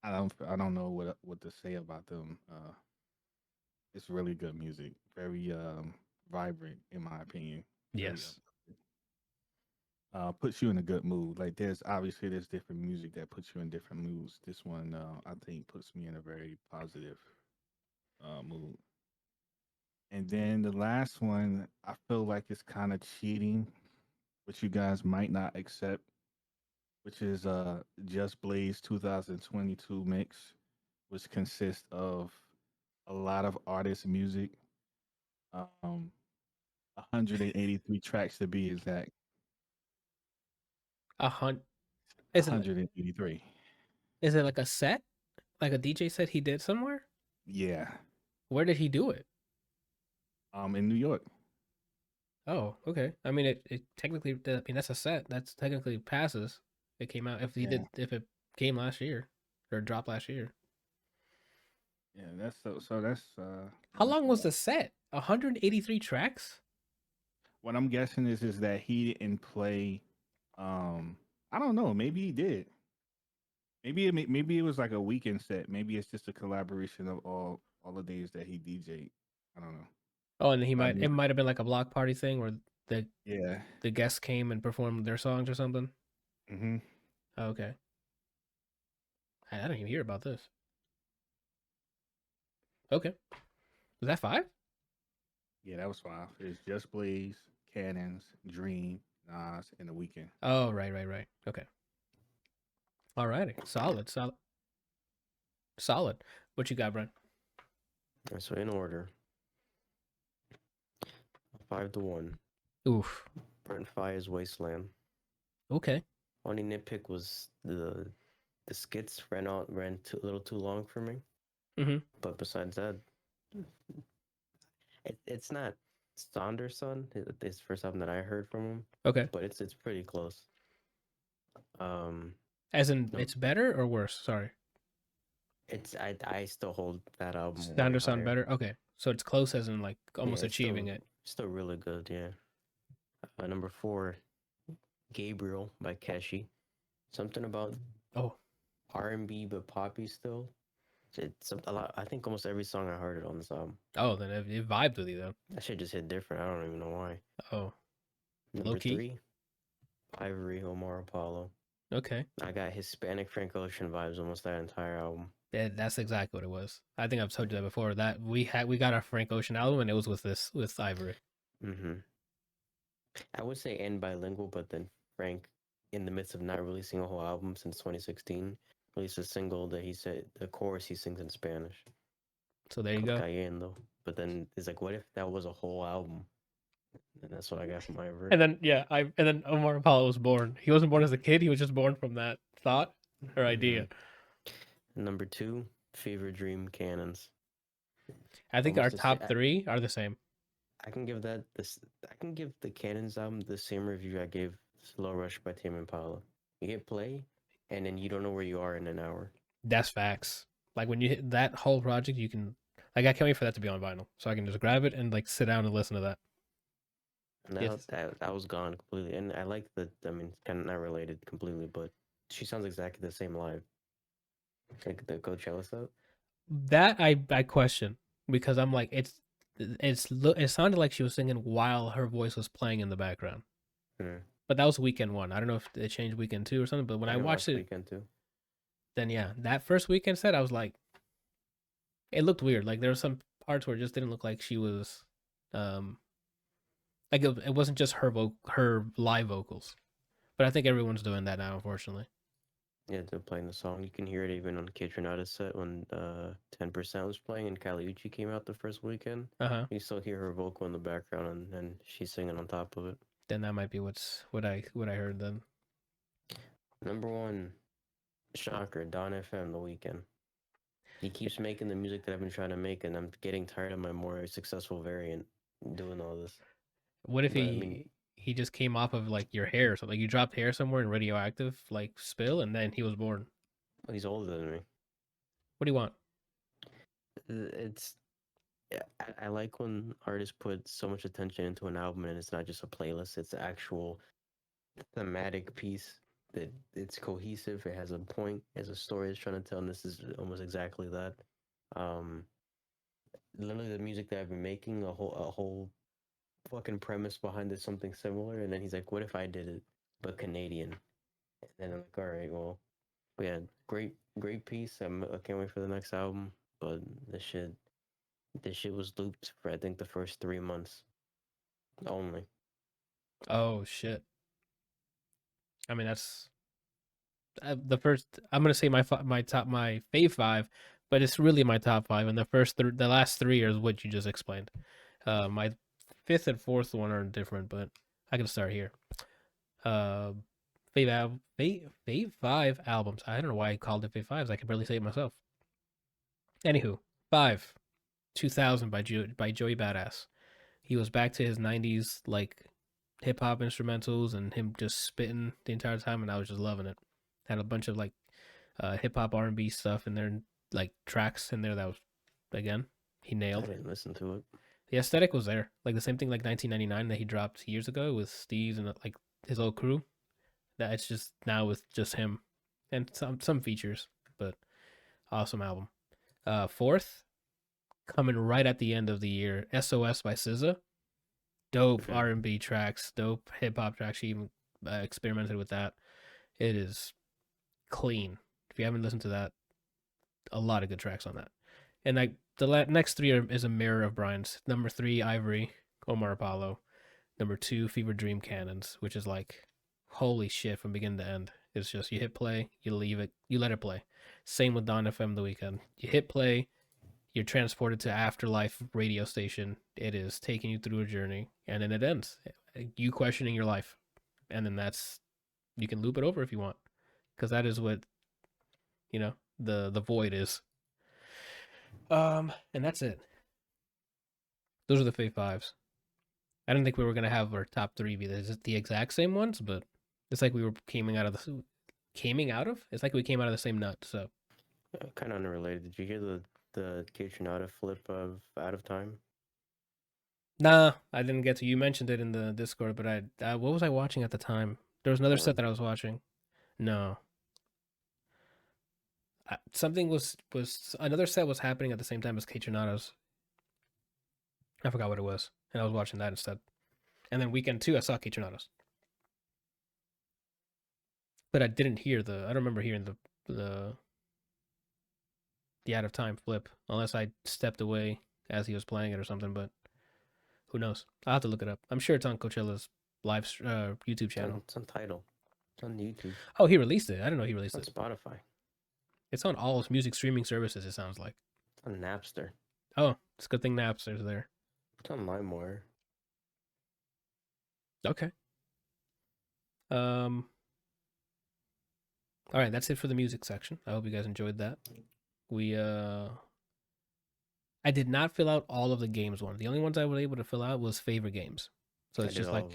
I don't know what to say about them. It's really good music, very vibrant in my opinion. Very Yes. puts you in a good mood. Like there's different music that puts you in different moods. This one I think puts me in a very positive mood. And then the last one, I feel like it's kind of cheating, which you guys might not accept, which is Just Blaze 2022 mix, which consists of a lot of artist music, 183 tracks to be exact. A hunt. Is it 183. is it like a set? Like a DJ set he did somewhere? Yeah. Where did he do it? In New York. Oh, okay. I mean, it technically. I mean, that's a set. That's technically passes. It came out Yeah. if it came last year or dropped last year. Yeah, that's so that's How let me long pull was it up. the set? 183 tracks? What I'm guessing is that he didn't play I don't know, maybe he did. Maybe it was like a weekend set. Maybe it's just a collaboration of all the days that he DJ'd. I don't know. Oh, and But it might have been like a block party thing where the yeah. the guests came and performed their songs or something. Hmm. Oh, okay. I didn't even hear about this. Okay. Was that 5? Yeah, that was 5. It's Just Blaze, Cannons, Dream, Nas, and The Weekend. Oh, right. Okay. Alrighty. Solid. What you got, Brian? So in order, 5-1. Oof. Brent Fire's Wasteland. Okay. Only nitpick was the skits ran a little too long for me. Mm-hmm. But besides that, it's not Saunderson. It's the first album that I heard from him, Okay. but it's pretty close. As in, No, it's better or worse? Sorry. I still hold that album way Sounder sound higher. better? Okay. So it's close as in like almost Yeah, it's achieving it. still really good. Yeah. Number 4, Gabriel by Keshi. Something about Oh. R&B but poppy still. It's a lot. I think almost every song I heard it on this album. Oh, then it vibed with you though. That shit just hit different. I don't even know why. Oh. Number Low key? 3, Ivory, Omar Apollo. Okay. I got Hispanic Frank Ocean vibes almost that entire album. Yeah, that's exactly what it was. I think I've told you that before. That we got our Frank Ocean album and it was with Ivory. Mm-hmm. I would say end bilingual, but then Frank, in the midst of not releasing a whole album since 2016, released a single that he said the chorus he sings in Spanish. So there you Called go. Cayendo. But then it's like, what if that was a whole album? And that's what I got from Ivory. And then and then Omar Apollo was born. He wasn't born as a kid. He was just born from that thought or idea. Number 2, Fever Dream, Cannons. I think our Almost the top 3 are the same. I can give the Cannons album the same review I gave Slow Rush by Tame Impala. You hit play, and then you don't know where you are in an hour. That's facts. Like when you hit that whole project, you can I can't wait for that to be on vinyl, so I can just grab it and like sit down and listen to that. And Yes. that was gone completely. And I like I mean, it's kind of not related completely, but she sounds exactly the same live. Like the Coachella stuff. That I question because I'm like it sounded like she was singing while her voice was playing in the background. But that was weekend 1. I don't know if it changed weekend 2 or something. But when I watched it, weekend 2. then yeah, that first weekend set, I was like, it looked weird. Like there were some parts where it just didn't look like she was, like it wasn't just her live vocals. But I think everyone's doing that now, unfortunately. Yeah, they're playing the song. You can hear it even on Kid Renata's set when 10% was playing and Kali Uchis came out the first weekend. You still hear her vocal in the background and she's singing on top of it. Then that might be what I heard then. Number one, shocker, Don FM, The Weeknd. He keeps making the music that I've been trying to make, and I'm getting tired of my more successful variant doing all this. What if But I mean, he just came off of like your hair or something? Like you dropped hair somewhere in radioactive like spill, and then he was born. he's older than me. What do you want? It's I like when artists put so much attention into an album and it's not just a playlist, it's an actual thematic piece that it's cohesive, it has a point, it has a story it's trying to tell, and this is almost exactly that. Um Literally the music that I've been making, a whole fucking premise behind it, something similar, and then he's like, what if I did it but Canadian? And then I'm like, all right, well, yeah, great piece. I can't wait for the next album, but this shit was looped for I think the first 3 months only. Oh shit! I mean that's the first. I'm gonna say my fave five, but it's really my top five. And the last three are what you just explained. My fifth and fourth one are different, but I can start here. Fave five albums. I don't know why I called it fave fives. I can barely say it myself. Anywho, 5, 2000 by Joey Badass. He was back to his 90s like hip hop instrumentals and him just spitting the entire time, and I was just loving it. Had a bunch of like hip hop R&B stuff in there, like tracks in there that was again he I nailed. didn't listen to it. The aesthetic was there, like the same thing like 1999 that he dropped years ago with Steve's and like his old crew. That it's just now with just him and some features, but awesome album. Fourth, coming right at the end of the year, SOS by SZA. Dope Okay. R&B tracks, dope hip hop tracks. She even experimented with that. It is clean. If you haven't listened to that, a lot of good tracks on that. And like the next three is a mirror of Brian's. Number 3, Ivory, Omar Apollo. Number 2, Fever Dream Cannons, which is like holy shit from beginning to end. It's just you hit play, you leave it, you let it play. Same with Don FM The Weeknd. You hit play, you're transported to Afterlife radio station. It is taking you through a journey, and then it ends. You questioning your life, and then you can loop it over if you want, because that is what the void is. And that's it. Those are the fave fives. I didn't think we were gonna have our top three be the exact same ones, but it's like we were coming out of. It's like we came out of the same nut. So Kind of unrelated. Did you hear the Kitchenada flip of Out of Time? nah, I didn't get to. You mentioned it in the Discord, but what was I watching at the time? There was another set that I was watching. No, something was another set was happening at the same time as Kitchenada's. I forgot what it was, and I was watching that instead. And then weekend 2, I saw Kitchenada's. But I didn't hear I don't remember hearing the Out of Time flip unless I stepped away as he was playing it or something. But who knows? I'll have to look it up. I'm sure it's on Coachella's live YouTube channel. It's on Tidal. It's on YouTube. Oh, he released it. I didn't know he released It's it. on Spotify. It's on all music streaming services. It sounds like. It's on Napster. Oh, it's a good thing Napster's there. It's on LimeWire. Okay. All right, that's it for the music section. I hope you guys enjoyed that. I did not fill out all of the games one. The only ones I was able to fill out was favorite games. So it's just like,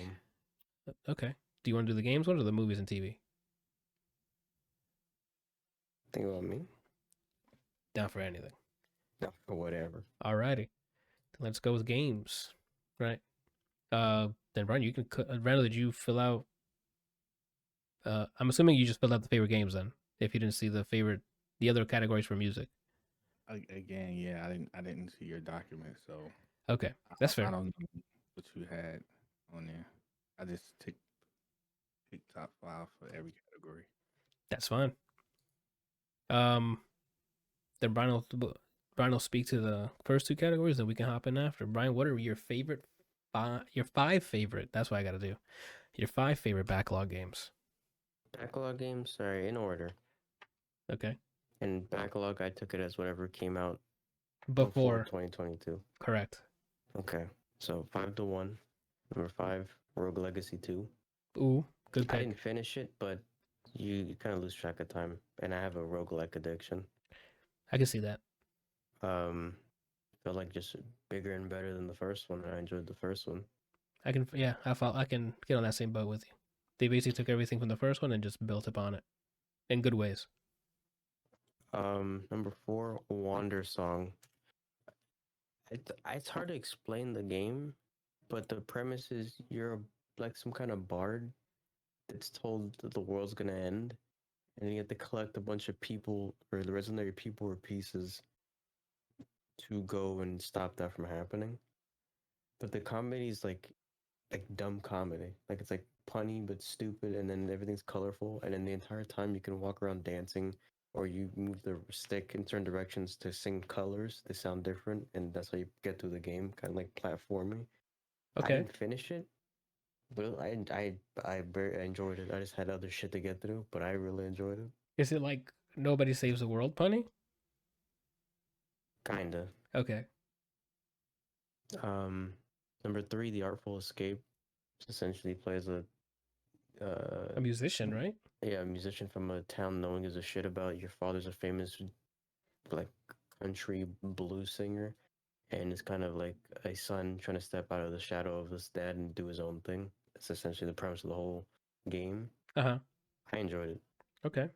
okay. Do you want to do the games one or the movies and TV? Think about me. Down for anything. No, whatever. Alrighty. Let's go with games. Right. Then Brian, you can. Randall, did you fill out? I'm assuming you just filled out the favorite games then. If you didn't see the other categories for music. Again, yeah, I didn't see your document, so okay, that's fair. I don't know what you had on there. I just picked top 5 for every category. That's fine. Then Brian will speak to the first 2 categories, then we can hop in after. Brian, what are your favorite your 5 favorite? That's what I got to do. Your 5 favorite backlog games. Backlog games, sorry, in order. Okay. And backlog, I took it as whatever came out before 2022. Correct. Okay, so 5-1. Number 5, Rogue Legacy 2. Ooh, good pick. I didn't finish it, but you kind of lose track of time. And I have a roguelike addiction. I can see that. Felt like just bigger and better than the first one. I enjoyed the first one. I can I can get on that same boat with you. They basically took everything from the first one and just built upon it in good ways. Number 4, Wander Song. It's hard to explain the game, but the premise is you're like some kind of bard that's told that the world's gonna end, and you have to collect a bunch of people or the legendary people or pieces to go and stop that from happening. But the comedy is like dumb comedy. Like it's like punny but stupid, and then everything's colorful, and then the entire time you can walk around dancing, or you move the stick in certain directions to sing colors. They sound different, and that's how you get through the game, kind of like platforming. I Okay. didn't finish it, but I enjoyed it. I just had other shit to get through, but I really enjoyed it. Is it like Nobody Saves the World punny? Kinda. Okay. Number 3, The Artful Escape. Essentially plays a musician, right? Yeah, a musician from a town no one gives a shit about. Your father's a famous like country blues singer, and it's kind of like a son trying to step out of the shadow of his dad and do his own thing. That's essentially the premise of the whole game. Uh-huh. I enjoyed it. Okay.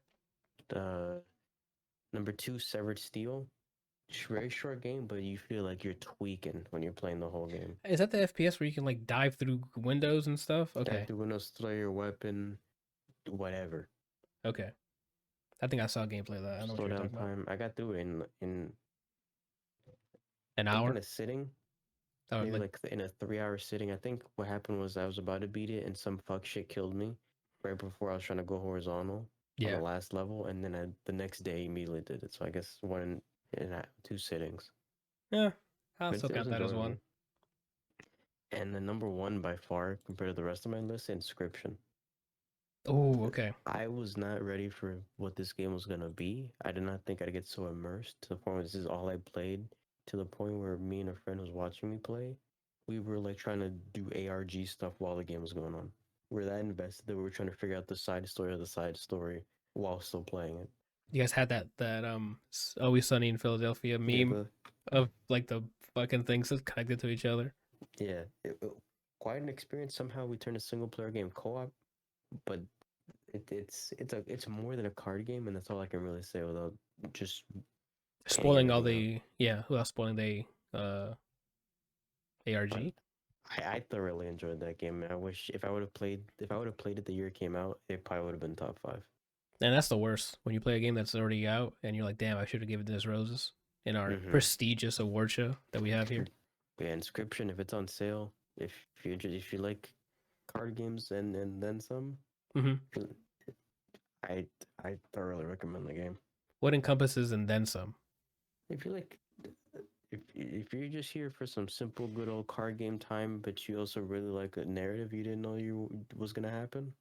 Number 2, Severed Steel. Very short game, but you feel like you're tweaking when you're playing the whole game. Is that the FPS where you can like dive through windows and stuff? Okay. Dive through windows, throw your weapon, whatever. Okay. I think I saw gameplay of that. I know what Slow you're down talking about. time. I got through it in An I think hour? in a sitting. Oh, Maybe like, like in a 3-hour sitting. I think what happened was I was about to beat it and some fuck shit killed me right before I was trying to go horizontal on yeah. the last level, and then the next day immediately did it. So I guess one in 2 sittings. Yeah. I'll But still it was count that as one. enjoyable. And the number 1 by far compared to the rest of my list, Inscription. Oh, okay. I was not ready for what this game was gonna be. I did not think I'd get so immersed to the point where this is all I played. To the point where me and a friend was watching me play, we were like trying to do ARG stuff while the game was going on. We're that invested that we were trying to figure out the side story of the side story while still playing it. You guys had that Always Sunny in Philadelphia meme of like the fucking things that's connected to each other. Yeah, quite an experience. Somehow we turned a single player game co-op, but it's more than a card game, and that's all I can really say without just spoiling all the without spoiling the ARG. I thoroughly enjoyed that game. I wish if I would have played it the year it came out, it probably would have been top 5. And that's the worst when you play a game that's already out and you're like, damn, I should have given this roses in our prestigious award show that we have here. Yeah, Inscription, if it's on sale, if you like card games and then some, I thoroughly recommend the game. What encompasses and then some? If you like, if you're just here for some simple, good old card game time, but you also really like a narrative you didn't know was gonna happen,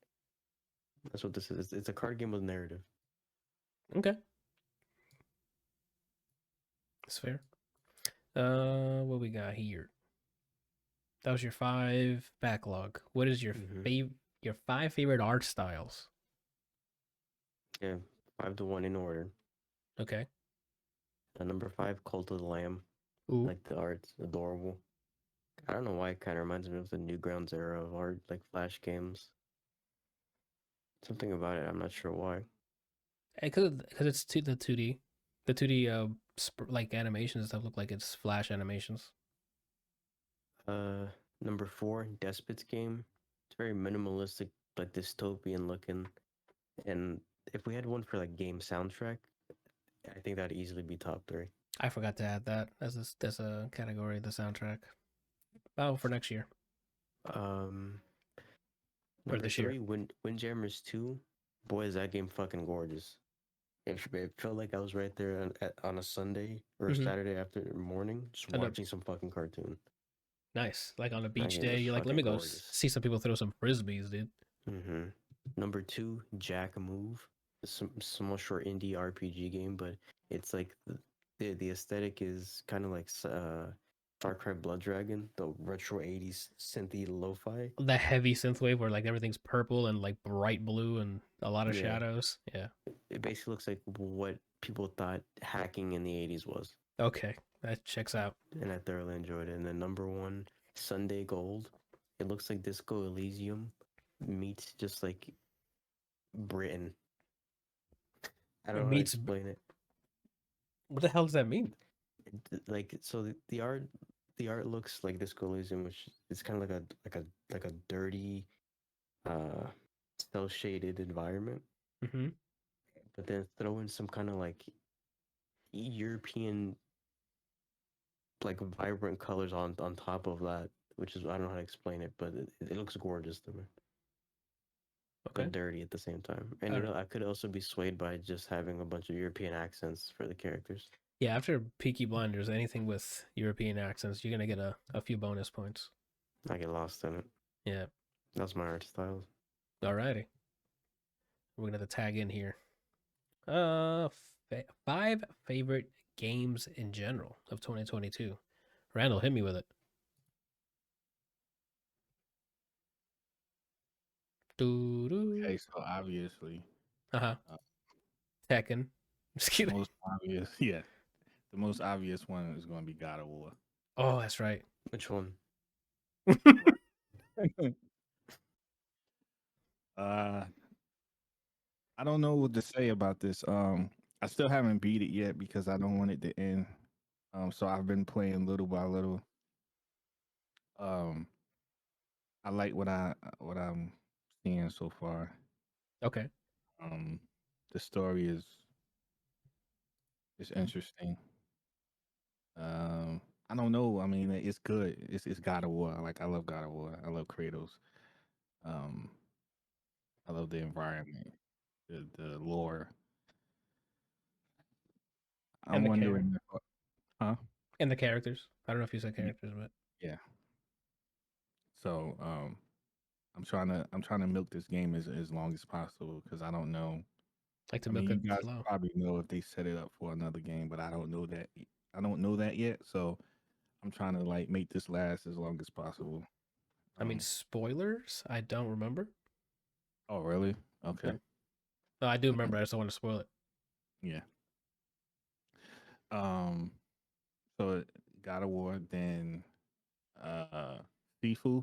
that's what this is. It's a card game with narrative. Okay, that's fair. What we got here? That was your 5 backlog. What is your your 5 favorite art styles? Yeah, 5 to 1 in order. Okay. Number 5, Cult of the Lamb. Ooh. Like the art's adorable. I don't know why it kind of reminds me of the Newgrounds era of art, like Flash games. Something about it, I'm not sure why. Because it's the 2D. The 2D like animations and stuff look like it's Flash animations. Number 4, Despot's Game. It's very minimalistic, like dystopian looking. And if we had one for like game soundtrack, I think that'd easily be top 3. I forgot to add that as a category, the soundtrack. Oh, for next year. Number this 3, year. Windjammers 2. Boy, is that game fucking gorgeous. It felt like I was right there on a Sunday or a Saturday after morning, just watching some fucking cartoon. Nice. Like on a beach day, you're like, let me go see some people throw some frisbees, dude. Number 2, Jack Move. It's a small short indie RPG game, but it's like the aesthetic is kind of like Far Cry Blood Dragon, the retro 80s synthy lo-fi. The heavy synthwave where like everything's purple and like bright blue and a lot of Yeah. shadows. Yeah. It basically looks like what people thought hacking in the 80s was. Okay, that checks out. And I thoroughly enjoyed it. And then number 1, Sunday Gold. It looks like Disco Elysium meets just like Britain. I don't know how to explain it. What the hell does that mean? Like, so the art looks like Disco Elysium, which is kind of like a dirty, cell shaded environment. Mm-hmm. But then throw in some kind of like European, like vibrant colors on top of that, which is, I don't know how to explain it, but it looks gorgeous to me. Okay. But dirty at the same time. And you know, I could also be swayed by just having a bunch of European accents for the characters. Yeah, after Peaky Blinders, anything with European accents, you're gonna get a few bonus points. I get lost in it. Yeah. That's my art style. Alrighty. We're gonna have to tag in here. 5 favorite games in general of 2022. Randall, hit me with it. Okay, so obviously, Tekken. Just kidding. most obvious, yeah, the most obvious one is going to be God of War. Oh, that's right. Which one? I don't know what to say about this. I still haven't beat it yet because I don't want it to end. So I've been playing little by little. I like what I'm seeing so far. Okay. The story is interesting. I don't know. I mean, it's good. It's God of War. Like, I love God of War. I love Kratos. I love the environment, the lore. I'm wondering, huh? And the characters. I don't know if you said characters, but yeah. So, I'm trying to milk this game as long as possible because I don't know. Like to I mean, milk you it guys slow. probably know if they set it up for another game, but I don't know that. I don't know that yet. So, I'm trying to like make this last as long as possible. I mean, spoilers. I don't remember. Oh, really? Okay. No, I do remember. I just don't want to spoil it. Yeah. So God of War, then Sifu.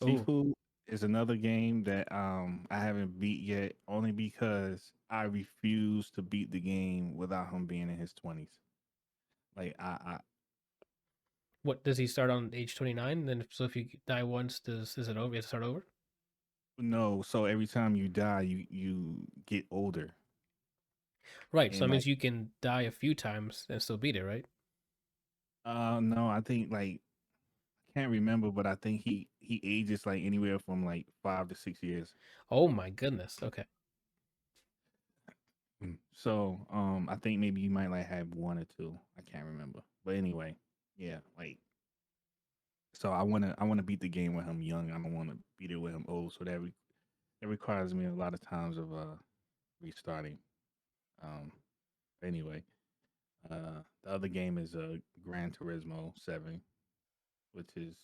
Sifu is another game that I haven't beat yet, only because I refuse to beat the game without him being in his 20s. Like What does he start on age 29? Then so if you die once, is it over? You have to start over? No, so every time you die, you get older. Right. So that means you can die a few times and still beat it, right? No, I think like I can't remember, but I think he ages like anywhere from like 5 to 6 years. Oh my goodness. Okay. So I think maybe you might like have 1 or 2. I can't remember. But anyway, yeah, like so I wanna beat the game with him young. I don't wanna beat it with him old. So that requires me a lot of times of restarting. Anyway, the other game is Gran Turismo 7, which is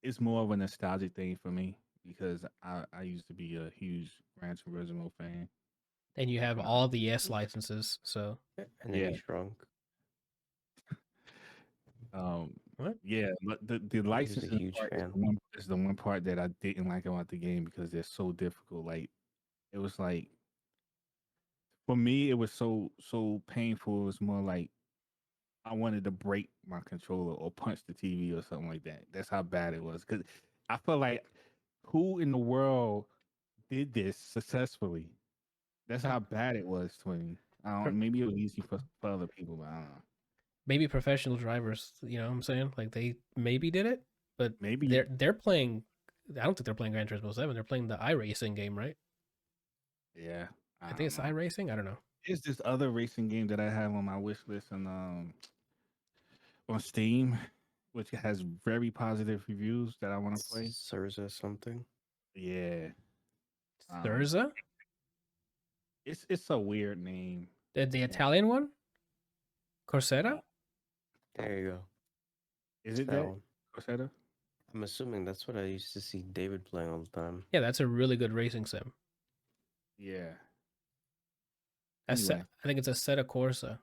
it's more of a nostalgic thing for me because I used to be a huge Gran Turismo fan. And you have all the S licenses, so and then you shrunk. What? Yeah, the licensing part is the one part that I didn't like about the game because they're so difficult. Like it was like for me, it was so painful. It was more like I wanted to break my controller or punch the TV or something like that. That's how bad it was. Because I feel like who in the world did this successfully? That's how bad it was to me. Maybe it was easy for other people, but I don't know. Maybe professional drivers, you know what I'm saying? Like they maybe did it, but maybe they're playing. I don't think they're playing Gran Turismo 7. They're playing the iRacing game, right? Yeah, I think it's iRacing. I don't know. It's this other racing game that I have on my wish list and on Steam, which has very positive reviews that I want to play. Surza something. Yeah. Surza? It's a weird name. The Italian one? Corsera? There you go. Is it that So Corsetta? I'm assuming that's what I used to see David playing all the time. Yeah, that's a really good racing sim. Yeah. I Anyway, think it's a Assetto Corsa.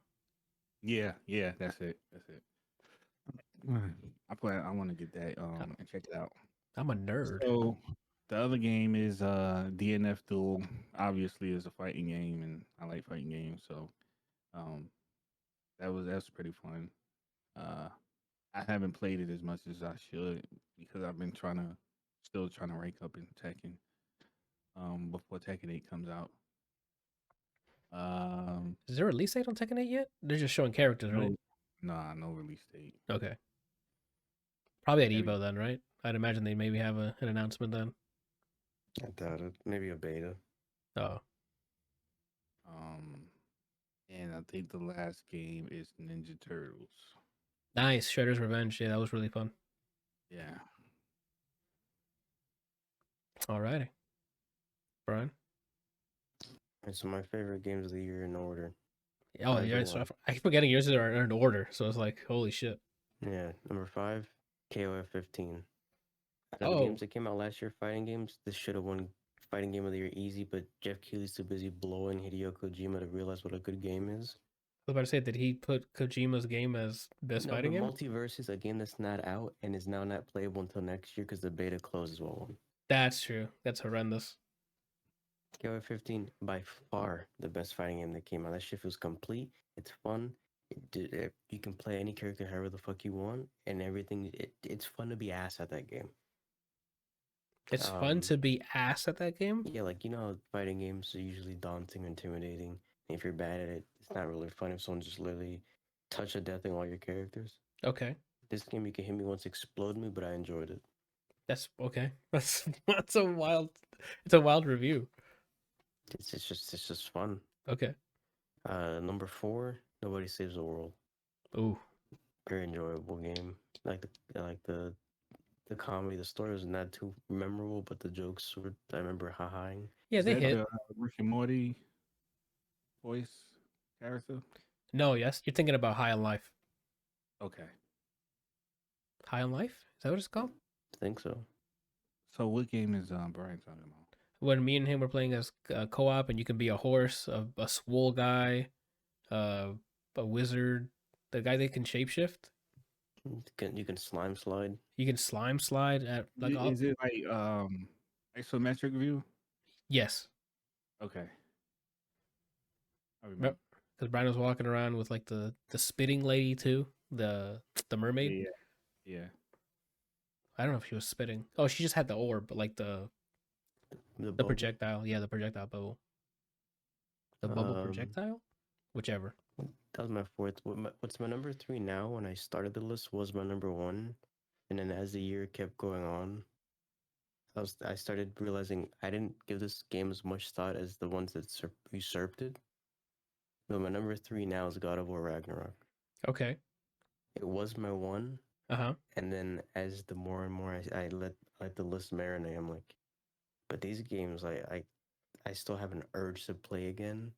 yeah, that's it. That's it. I want to get that and check it out. I'm a nerd. So the other game is DNF Duel. Obviously, is a fighting game, and I like fighting games, so um, that's pretty fun. Uh, I haven't played it as much as I should because I've been still trying to rank up in Tekken. Before Tekken 8 comes out. Is there a release date on Tekken 8 yet? They're just showing characters, right? No release date. Okay. Probably at Maybe. Evo then, right? I'd imagine they maybe have an announcement then. I doubt it. Maybe a beta. Oh. And I think the last game is Ninja Turtles. Nice. Shredder's Revenge. Yeah, that was really fun. Yeah. Alrighty. Brian? And so my favorite games of the year in order. Oh, yeah. So I keep forgetting yours are in order. So it's like, holy shit. Yeah. Number 5, KOF 15. Out of the games that came out last year, fighting games, this should have won fighting game of the year easy, but Jeff Keighley's too busy blowing Hideo Kojima to realize what a good game is. I was about to say, did he put Kojima's game as best fighting game? Multiverse is a game that's not out and is now not playable until next year because the beta closes well. That's true. That's horrendous. KOF 15, by far the best fighting game that came out. That shit feels complete. It's fun. You can play any character however the fuck you want, and everything. It's fun to be ass at that game. It's fun to be ass at that game? Yeah, like, fighting games are usually daunting, intimidating. And if you're bad at it, it's not really fun if someone just literally touch a death in all your characters. Okay. This game, you can hit me once, explode me, but I enjoyed it. That's okay. That's a wild review. It's just fun. Okay. Number 4, Nobody Saves the World. Ooh. Very enjoyable game. Like the comedy, the story was not too memorable, but the jokes were. I remember ha-haing. Yeah, they hit. The Rick and Morty voice character? No, yes, you're thinking about High on Life. Okay. High on Life? Is that what it's called? I think so. So what game is Brian talking about? When me and him were playing as co-op, and you can be a horse, a swole guy, a wizard, the guy that can shapeshift. You can slime slide. You can slime slide at like. Is it like isometric view? Yes. Okay. I remember because Brian was walking around with like the spitting lady too, the mermaid. Yeah. I don't know if she was spitting. Oh, she just had the orb, but like the projectile. Yeah, the projectile bubble. The bubble projectile? Whichever. That was my 4th. What's my number 3 now? When I started the list was my number 1, and then as the year kept going on, I started realizing I didn't give this game as much thought as the ones that usurped it. But my number 3 now is God of War Ragnarok. Okay. It was my 1. And then as the more and more I let the list marinate, I'm like, but these games I still have an urge to play again,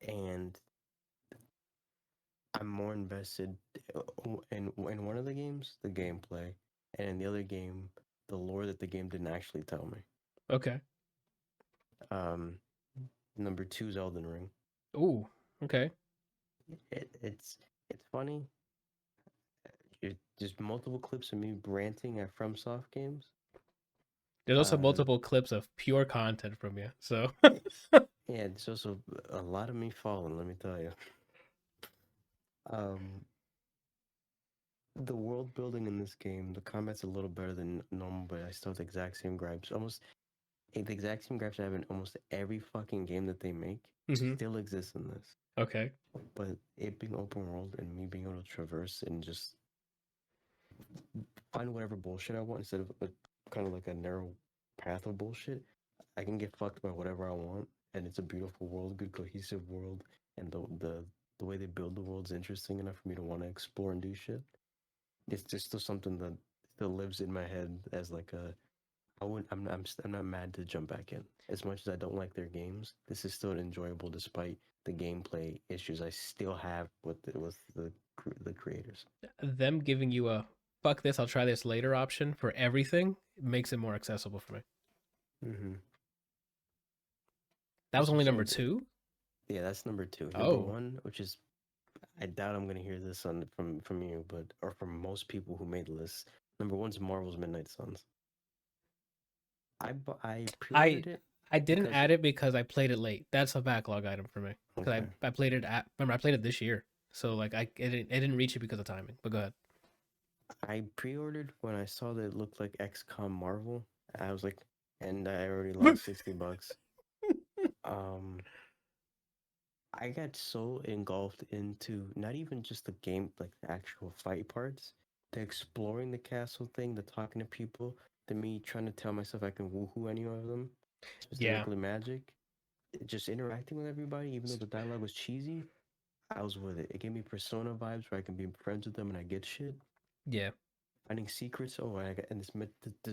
and I'm more invested in one of the games, the gameplay, and in the other game, the lore that the game didn't actually tell me. Okay. Number 2 is Elden Ring. Ooh. Okay. It's funny. There's multiple clips of me ranting at FromSoft games. There's also multiple clips of pure content from you. So yeah, there's also a lot of me falling. Let me tell you. The world building in this game, the combat's a little better than normal, but I still have the exact same gripes. The exact same gripes I have in almost every fucking game that they make still exists in this. Okay. But it being open world and me being able to traverse and just find whatever bullshit I want instead of kind of like a narrow path of bullshit, I can get fucked by whatever I want, and it's a beautiful world, good cohesive world, and the way they build the world's interesting enough for me to want to explore and do shit. It's just still something that still lives in my head as like I'm not mad to jump back in. As much as I don't like their games, this is still enjoyable despite the gameplay issues I still have with the creators. Them giving you a fuck this, I'll try this later option for everything, it makes it more accessible for me. Mm-hmm. That was only number So- 2? Yeah, that's number 2. Number Oh. 1, which is, I doubt I'm gonna hear this from you, but or from most people who made the list. Number 1's Marvel's Midnight Suns. I pre-ordered it. I didn't Because- add it because I played it late. That's a backlog item for me. Because Okay. I played it remember I played it this year. So like it didn't reach it because of timing. But go ahead. I pre-ordered when I saw that it looked like XCOM Marvel. I was like, and I already lost $60. I got so engulfed into not even just the game, like the actual fight parts, the exploring the castle thing, the talking to people, the me trying to tell myself I can woohoo any of them, specifically magic, just interacting with everybody, even though the dialogue was cheesy, I was with it. It gave me Persona vibes where I can be friends with them and I get shit. Yeah. Finding secrets. Oh, I got and this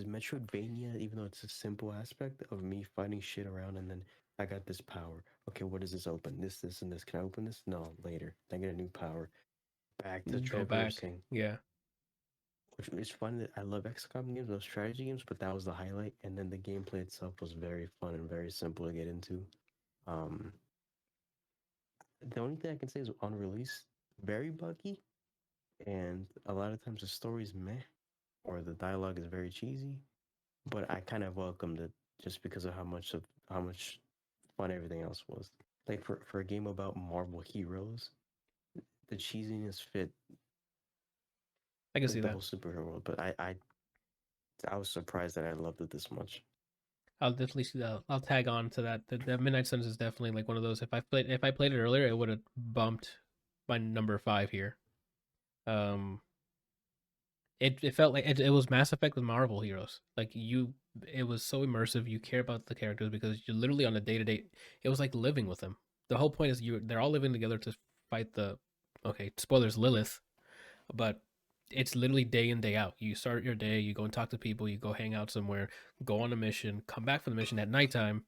Metroidvania, even though it's a simple aspect of me finding shit around, and then I got this power. Okay, what does this open? This, and this. Can I open this? No, later. I get a new power. Back to Go back. traversing. Yeah. Which is fun. That I love XCOM games, those strategy games, but that was the highlight. And then the gameplay itself was very fun and very simple to get into. The only thing I can say is on release, very buggy, and a lot of times the story's meh, or the dialogue is very cheesy. But I kind of welcomed it just because of how much fun everything else was. Like for a game about Marvel heroes, the cheesiness fit I can see the that. whole superhero world. But I was surprised that I loved it this much. I'll definitely see that. I'll tag on to that. The Midnight Suns is definitely like one of those. If I played it earlier, it would have bumped my number 5 here. It felt like it was Mass Effect with Marvel heroes. Like it was so immersive. You care about the characters because you're literally on a day to day. It was like living with them. The whole point is they're all living together to fight the, okay, spoilers, Lilith, but it's literally day in day out. You start your day, you go and talk to people, you go hang out somewhere, go on a mission, come back from the mission at nighttime.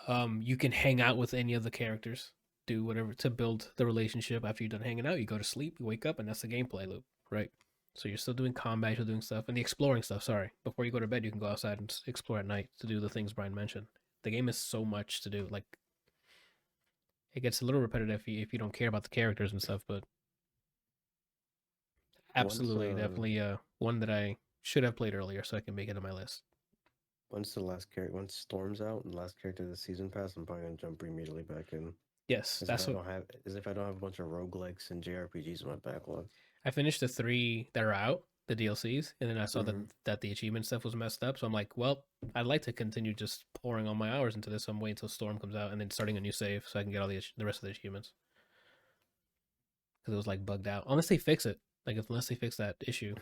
You can hang out with any of the characters, do whatever to build the relationship. After you're done hanging out, you go to sleep, you wake up, and that's the gameplay loop, right? So you're still doing combat, you're doing stuff, and the exploring stuff. Sorry, before you go to bed, you can go outside and explore at night to do the things Brian mentioned. The game is so much to do. Like, it gets a little repetitive if you don't care about the characters and stuff, but absolutely, definitely one that I should have played earlier so I can make it on my list. Once Storm's out and the last character of the season pass, I'm probably gonna jump immediately back in. Yes, As if I don't have a bunch of roguelikes and JRPGs in my backlog. I finished the 3 that are out, the DLCs, and then I saw that the achievement stuff was messed up. So I'm like, well, I'd like to continue just pouring all my hours into this. So I'm waiting until Storm comes out and then starting a new save so I can get all the rest of the achievements. Because it was like bugged out. Unless they fix it. Like, unless they fix that issue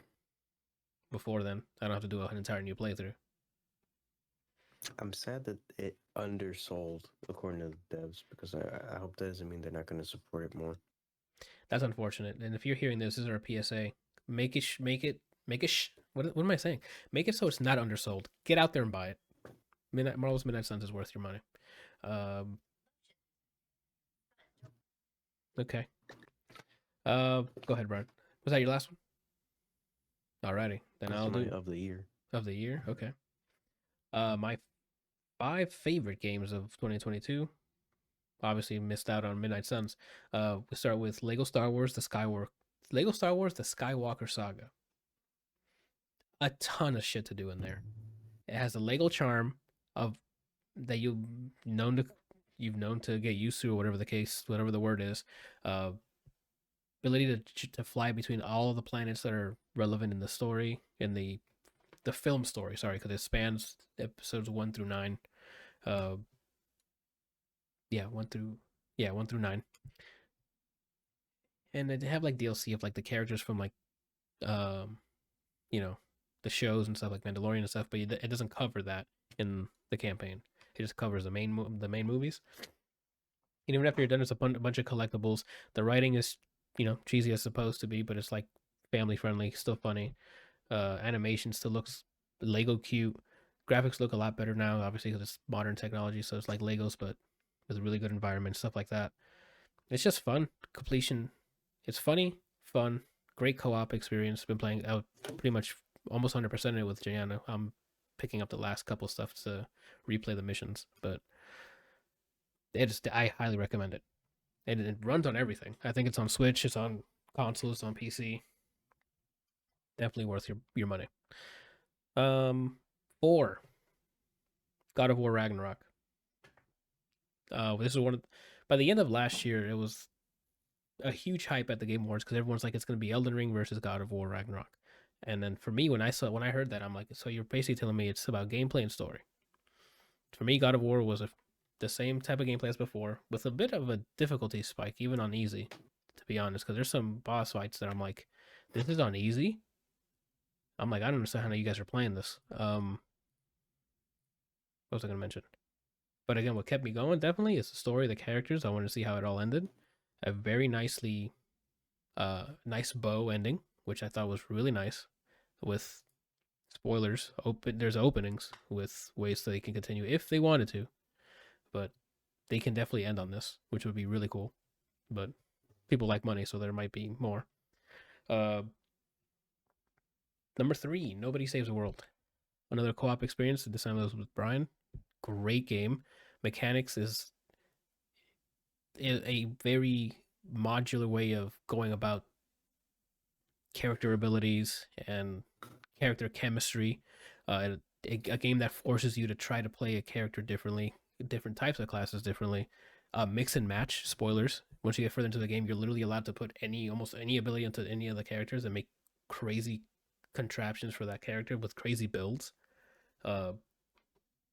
before then, I don't have to do an entire new playthrough. I'm sad that it undersold according to the devs, because I hope that doesn't mean they're not going to support it more. That's unfortunate. And if you're hearing this is our PSA. Make it. What am I saying? Make it so it's not undersold. Get out there and buy it. Marvel's Midnight Suns is worth your money. Okay. Go ahead, Brian. Was that your last one? Alrighty, then I'll do of the year. Of the year. Okay. My 5 favorite games of 2022. Obviously missed out on Midnight Suns. We start with Lego Star Wars: The Skywalker Saga. A ton of shit to do in there. It has the Lego charm of that you've known to get used to, or whatever the case, whatever the word is. Ability to fly between all of the planets that are relevant in the story, in the film story. Sorry, because it spans episodes 1 through 9. 1 through 9. And they have like DLC of like the characters from like the shows and stuff like Mandalorian and stuff, but it doesn't cover that in the campaign. It just covers the main movies. And even after you're done, there's a bunch of collectibles. The writing is cheesy as supposed to be, but it's like family friendly, still funny. Animation still looks Lego cute. Graphics look a lot better now, obviously, because it's modern technology, so it's like Legos, but with a really good environment, stuff like that. It's just fun. Completion. It's funny, fun, great co-op experience. Been playing out pretty much almost 100% it with Gianna. I'm picking up the last couple stuff to replay the missions, but I highly recommend it. And it runs on everything. I think it's on Switch, it's on console, it's on PC. Definitely worth your money. 4, God of War Ragnarok. This is by the end of last year, it was a huge hype at the Game Awards because everyone's like, it's going to be Elden Ring versus God of War Ragnarok. And then for me, when I heard that, I'm like, so you're basically telling me it's about gameplay and story. For me, God of War was the same type of gameplay as before, with a bit of a difficulty spike, even on easy, to be honest, because there's some boss fights that I'm like, this is on easy. I'm like, I don't understand how you guys are playing this. What was I going to mention? But again, what kept me going definitely is the story, the characters. I wanted to see how it all ended. A very nice bow ending, which I thought was really nice. With spoilers, there's openings with ways that they can continue if they wanted to, but they can definitely end on this, which would be really cool. But people like money, so there might be more. Number 3, Nobody Saves the World. Another co-op experience. This time it was with Brian. Great game. Mechanics is a very modular way of going about character abilities and character chemistry. A game that forces you to try to play a character differently, different types of classes differently. Mix and match. Spoilers. Once you get further into the game, you're literally allowed to put almost any ability into any of the characters and make crazy contraptions for that character with crazy builds.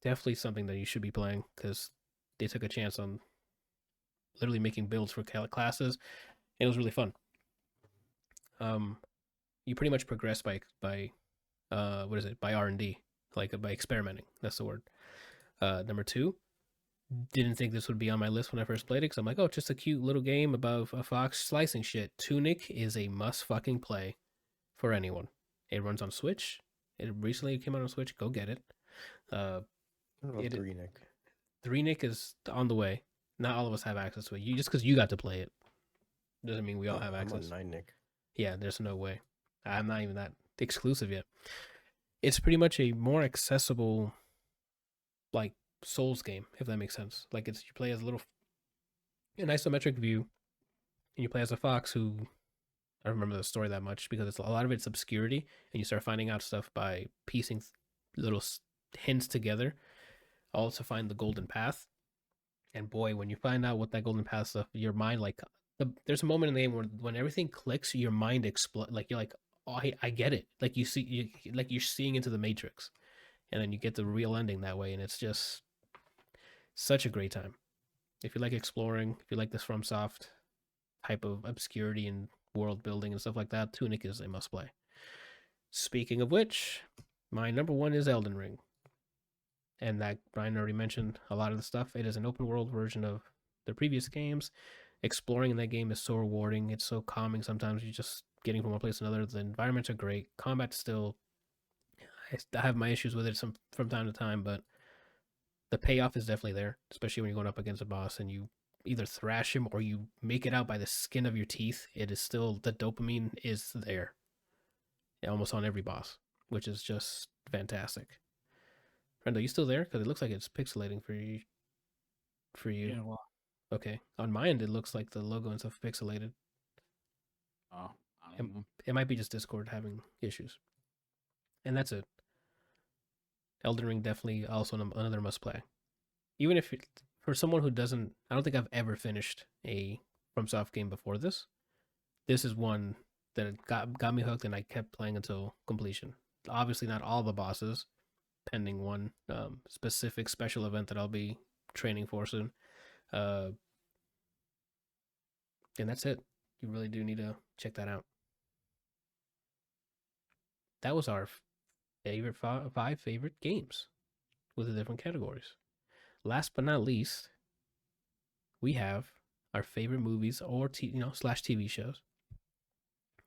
Definitely something that you should be playing because they took a chance on literally making builds for classes. And it was really fun. You pretty much progress by R&D, like by experimenting. That's the word. Number 2, didn't think this would be on my list when I first played it because I'm like, oh, just a cute little game about a fox slicing shit. Tunic is a must fucking play for anyone. It runs on Switch. It recently came out on Switch. Go get it. What about 3-Nick? 3-Nick is on the way. Not all of us have access to it. Just because you got to play it doesn't mean we all have access. I'm on 9-Nick. Yeah, there's no way. I'm not even that exclusive yet. It's pretty much a more accessible, like, Souls game, if that makes sense. Like, you play as an isometric view, and you play as a fox who, I don't remember the story that much because a lot of it's obscurity, and you start finding out stuff by piecing little hints together, all to find the golden path. And boy, when you find out what that golden path stuff, your mind, like, there's a moment in the game where when everything clicks, your mind explodes. Like, you're like, oh, I get it. Like, you're seeing into the Matrix, and then you get the real ending that way, and it's just such a great time. If you like exploring, if you like this FromSoft type of obscurity and world building and stuff like that, Tunic is a must play. Speaking of which, my number 1 is Elden Ring. And that Brian already mentioned a lot of the stuff. It is an open world version of the previous games. Exploring in that game is so rewarding. It's so calming. Sometimes you're just getting from one place to another. The environments are great. Combat's still, I have my issues with it from time to time, but the payoff is definitely there, especially when you're going up against a boss and you either thrash him or you make it out by the skin of your teeth. It is still, the dopamine is there almost on every boss, which is just fantastic. Brenda, are you still there? Because it looks like it's pixelating for you. Yeah, well, Okay. On my end, it looks like the logo and stuff pixelated. I don't know. It might be just Discord having issues. And that's it. Elden Ring definitely also another must play. Even if for someone who doesn't, I don't think I've ever finished a FromSoft game before this. This is one that got me hooked, and I kept playing until completion. Obviously, not all the bosses, pending one specific special event that I'll be training for soon. And that's it. You really do need to check that out. That was our favorite 5 favorite games with the different categories. Last but not least, we have our favorite movies or slash TV shows.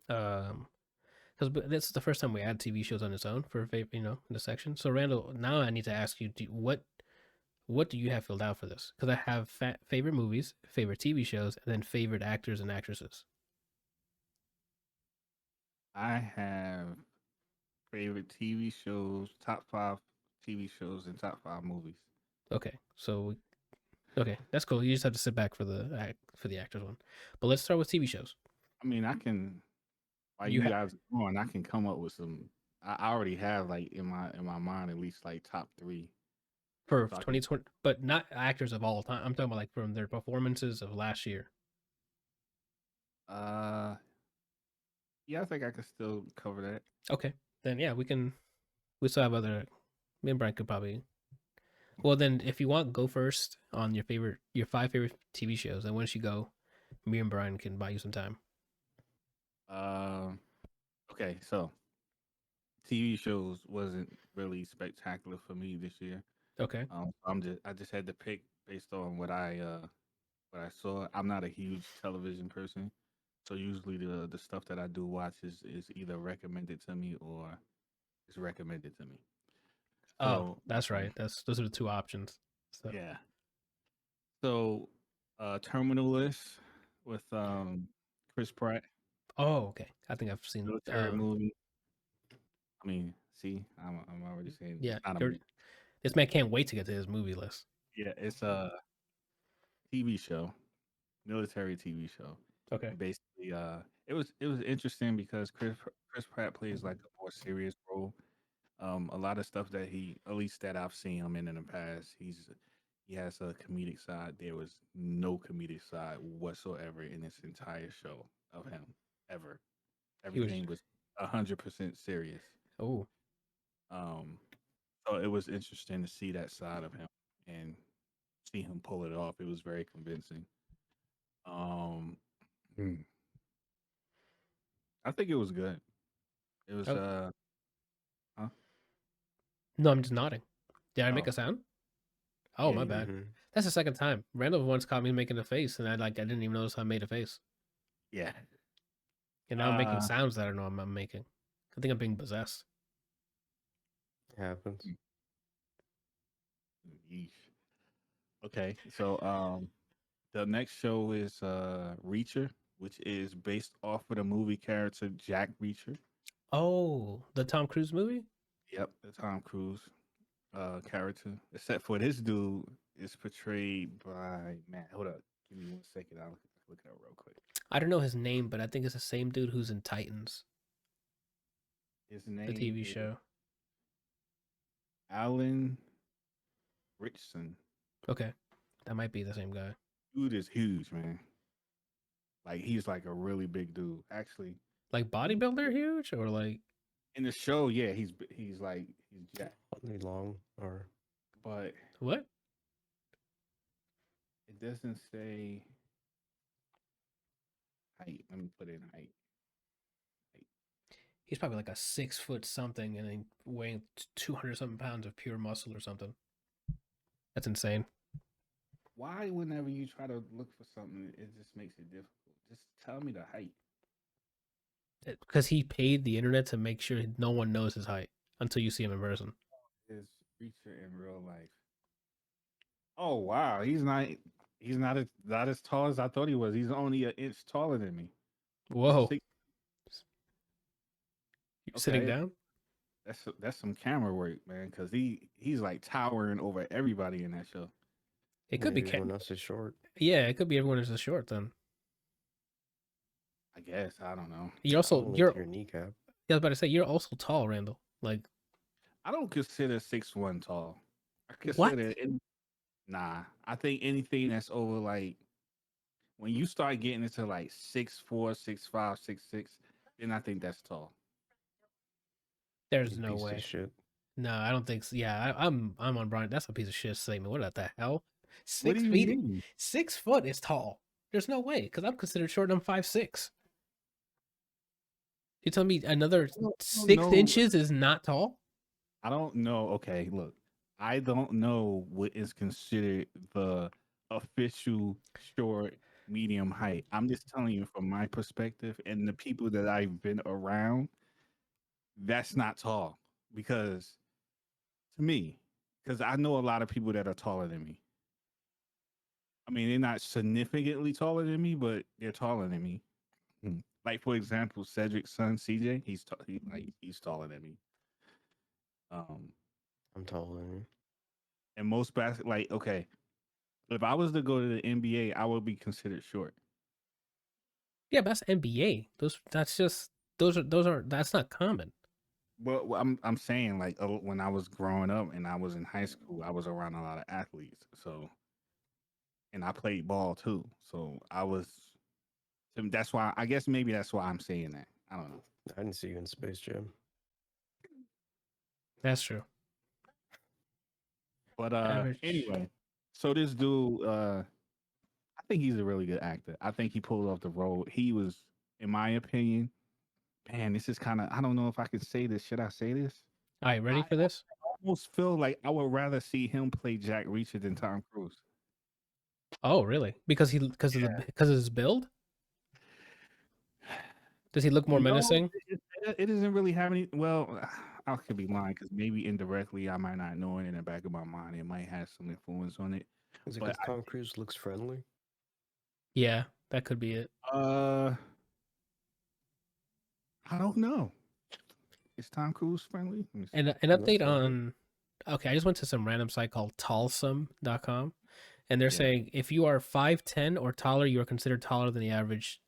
Because this is the first time we add TV shows on its own for in the section. So Randall, now I need to ask you, what do you have filled out for this? Because I have favorite movies, favorite TV shows, and then favorite actors and actresses. I have favorite TV shows, top 5 TV shows, and top 5 movies. Okay, okay, that's cool. You just have to sit back for the actors one. But let's start with TV shows. I mean, I can while You you have guys are going, I can come up with some. I already have like in my mind at least like top 3. for So I can 2020, but not actors of all time. I'm talking about like from their performances of last year. uh yeah, I think I can still cover that. Okay, then yeah, we can. We still have other. Me and Brian could probably. Well, then if you want, go first on your 5 favorite TV shows, and once you go, me and Brian can buy you some time. Um okay, so TV shows wasn't really spectacular for me this year. Okay. I just had to pick based on what I saw. I'm not a huge television person, so usually the stuff that I do watch is either recommended to me or is recommended to me. Oh, So that's right. Those are the two options. So yeah, so Terminal List with Chris Pratt, oh, okay. I think I've seen. military movie. I mean, see, I'm already saying Yeah, it's not a movie. this man can't wait to get to his movie list. Yeah, it's a TV show, military TV show. Okay. And basically, it was interesting because Chris Pratt plays like a more serious role. A lot of stuff that at least that I've seen him in the past, he has a comedic side. There was no comedic side whatsoever in this entire show of him ever. He was. Everything was 100% serious. Oh, Um, so it was interesting to see that side of him and see him pull it off. It was very convincing. Um, hmm. I think it was good. It was oh. huh? No, I'm just nodding. Did I make Oh, a sound? Oh, yeah, my you bad. did. Mm-hmm. That's the second time. Randall once caught me making a face, and I didn't even notice I made a face. Yeah. And now I'm making Uh, sounds that I don't know I'm making. I think I'm being possessed. Happens. yeesh. Okay, so the next show is Reacher, which is based off of the movie character Jack Reacher. Oh, the Tom Cruise movie? Yep, the Tom Cruise character. Except for this dude is portrayed by man. Hold up, give me 1 second. I'll look it up real quick. I don't know his name, but I think it's the same dude who's in Titans, His the name TV is show. Alan Richson. Okay, that might be the same guy. Dude is huge, man. Like he's like a really big dude. Actually, Like bodybuilder huge, or like in the show, yeah, he's Jack, Oddly long or but what? it doesn't say height. Let me put in height. He's probably like a 6 foot something, and then weighing 200 something pounds of pure muscle or something. That's insane. Why, whenever you try to look for something, it just makes it difficult? Just tell me the height. Because he paid the internet to make sure no one knows his height until you see him in person. Is Reacher in real life? Oh wow, not as tall as I thought he was. He's only an inch taller than me. Whoa. Six- You're sitting okay, down? that's some camera work, man. Because he's like towering over everybody in that show. It could be. everyone else is short. Yeah, it could be everyone is short then. I guess I don't know. You're also Only you're. to your kneecap. Yeah, I was about to say you're also tall, Randall. Like I don't consider 6'1" tall. I what? consider it. Nah, I think anything that's over like when you start getting into like 6'4", 6'5", 6'6", then I think that's tall. There's You no piece way. of shit. No, I don't think so. Yeah, I'm on Brian. That's a piece of shit statement. What the hell? What do 6 you feet? mean? 6 foot is tall. There's no way because I'm considered short. And I'm 5'6". You tell me another I don't 6 know. inches is not tall? I don't know. Okay, look, I don't know what is considered the official short, medium height. I'm just telling you from my perspective and the people that I've been around. That's not tall because to me, because I know a lot of people that are taller than me. I mean, they're not significantly taller than me, but they're taller than me. Like for example, Cedric's son CJ, he's taller than me. Um, I'm taller than you. and most like okay, if I was to go to the NBA, I would be considered short. Yeah, but that's NBA. That's not common. But I'm saying like when I was growing up and I was in high school, I was around a lot of athletes. So and I played ball too. So that's why I guess maybe that's why I'm saying that. I don't know. I didn't see you in Space Jam. That's true. But Average. anyway, so this dude, I think he's a really good actor. I think he pulled off the role. He was, in my opinion, man, this is kind of I don't know if I can say this. Should I say this? All right, ready I for this? almost feel like I would rather see him play Jack Reacher than Tom Cruise. Oh, really? Because of his build? Does he look more No, menacing? it doesn't really have any. Well, I could be lying because maybe indirectly I might not know it in the back of my mind. It might have some influence on it. Is it But because Tom Cruise looks friendly? Yeah, that could be it. I don't know. Is Tom Cruise friendly? Let me see. And an He looks update friendly. on okay, I just went to some random site called tallsome.com and they're Yeah. saying if you are 5'10 or taller, you are considered taller than average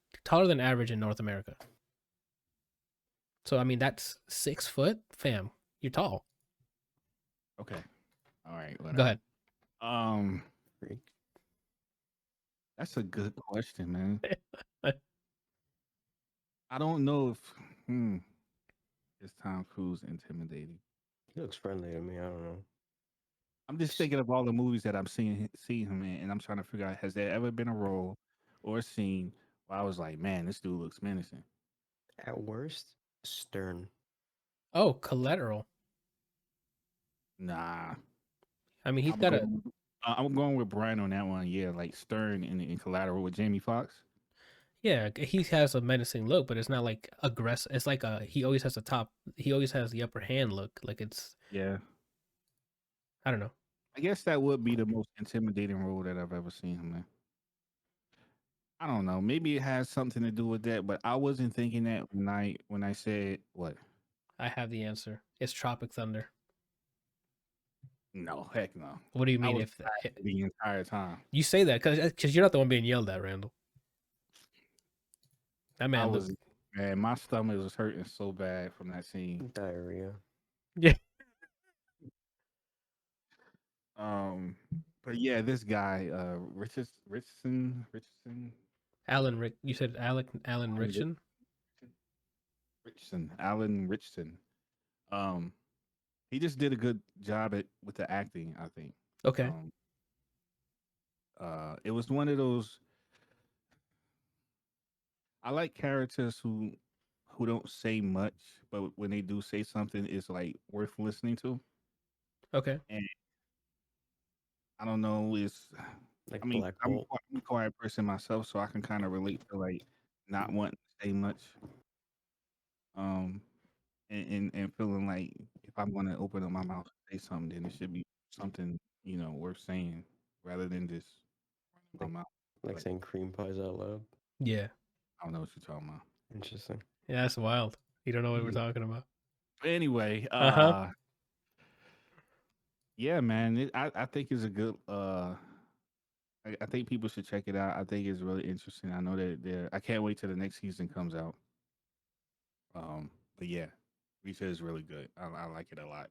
in North America. So I mean that's 6 foot, fam. You're tall. Okay. All right. Go Whatever. ahead. Freak. That's a good question, man. I don't know if is Tom Cruise intimidating. He looks friendly to me. I don't know. I'm just thinking of all the movies that I'm seeing him in, and I'm trying to figure out has there ever been a role or a scene where I was like, man, this dude looks menacing. At worst, stern. Oh, Collateral. Nah, I mean, he's I'm got a going. I'm going with Brian on that one. Yeah, like Stern in Collateral with Jamie Foxx. yeah, he has a menacing look, but it's not like aggressive. It's like he always has the upper hand look. Like it's Yeah, I don't know. I guess that would be the most intimidating role that I've ever seen him in. I don't know. Maybe it has something to do with that, but I wasn't thinking that when I said what. I have the answer. It's Tropic Thunder. No, heck no. What do you I mean was if the entire time. you say that because you're not the one being yelled at, Randall? That I man was looked. man, my stomach was hurting so bad from that scene. Diarrhea. Yeah. But yeah, this guy, Richardson, Alan Rick. You said Alan Rickson. Alan Richardson. Um, he just did a good job with the acting. I think. Okay. It was one of those. I like characters who don't say much, but when they do say something, it's like worth listening to. Okay. And I don't know, Like I mean, Black I'm Bolt. a quiet person myself, so I can kind of relate to like not wanting to say much. Um, and feeling like if I'm going to open up my mouth and say something, then it should be something worth saying rather than just running my mouth. Like But saying cream pies out loud. Yeah. I don't know what you're talking about. Interesting. Yeah, that's wild. You don't know what we're talking about. But anyway, Uh-huh. yeah, man, I think it's a good. I think people should check it out. I think it's really interesting. I know that I can't wait till the next season comes out. But yeah, Reacher is really good. I like it a lot.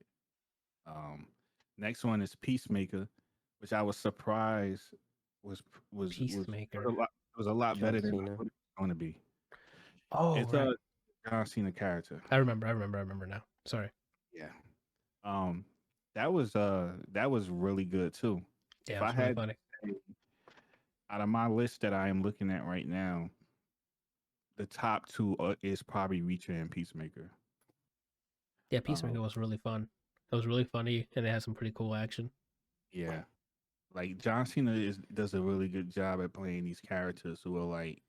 Um, Next one is Peacemaker, which I was surprised was Peacemaker. was a lot John better than I Cena. thought it was going to be. Oh, It's right. a John Cena character. I remember now. Sorry. Yeah. Um, that was really good too. Yeah, If it I was really had funny. out of my list that I am looking at right now, the top two is probably Reacher and Peacemaker. Yeah, Peacemaker was really fun. It was really funny, and it had some pretty cool action. Yeah, like John Cena does a really good job at playing these characters who are like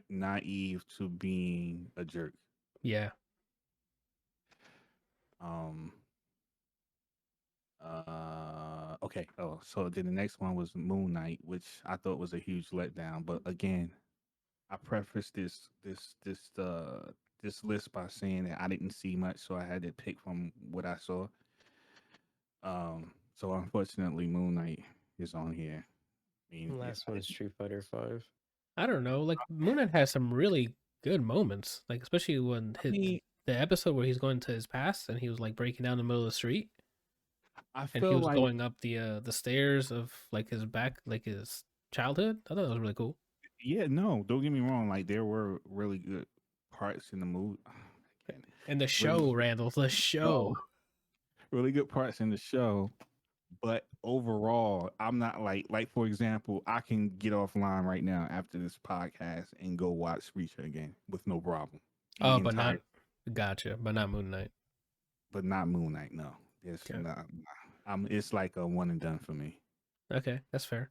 naive to being a jerk. Yeah. Um okay. Oh, so then the next one was Moon Knight, which I thought was a huge letdown. But again, I prefaced this list by saying that I didn't see much, so I had to pick from what I saw. So unfortunately, Moon Knight is on here. I mean, if Last I one, didn't, Street Fighter 5. I don't know. Like Moon Knight has some really good moments. Like especially when I mean, the episode where he's going to his past and he was like breaking down the middle of the street I and he feel was like going up the stairs of like his back, like his childhood. I thought that was really cool. yeah, no, don't get me wrong. Like there were really good parts in the movie. Again, And the really show, good Randall, the show, show. really good parts in the show. But overall, I'm not like for example, I can get offline right now after this podcast and go watch Reacher again with no problem. The Oh, but not entire, gotcha, but not Moon Knight. but not Moon Knight. No, it's Okay, not. It's like a one and done for me. okay, that's fair.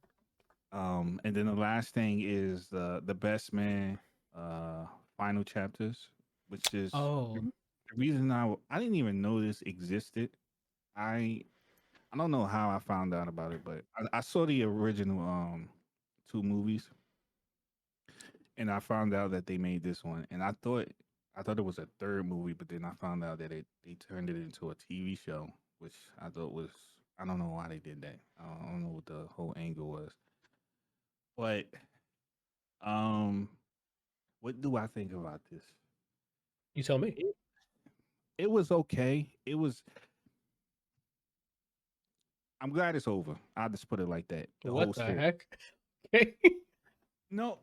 And then the last thing is the Best Man uh final chapters, which is Oh, the reason I didn't even know this existed. I I don't know how I found out about it, but I saw the original two movies, and I found out that they made this one, and I thought it was a third movie, but then I found out that they turned it into a TV show, which I thought was, I don't know why they did that. I don't know what the whole angle was, but um, what do I think about this? you tell me. It, it was okay. It was. I'm glad it's over. I'll just put it like that. The whole What the series. heck? Okay. No,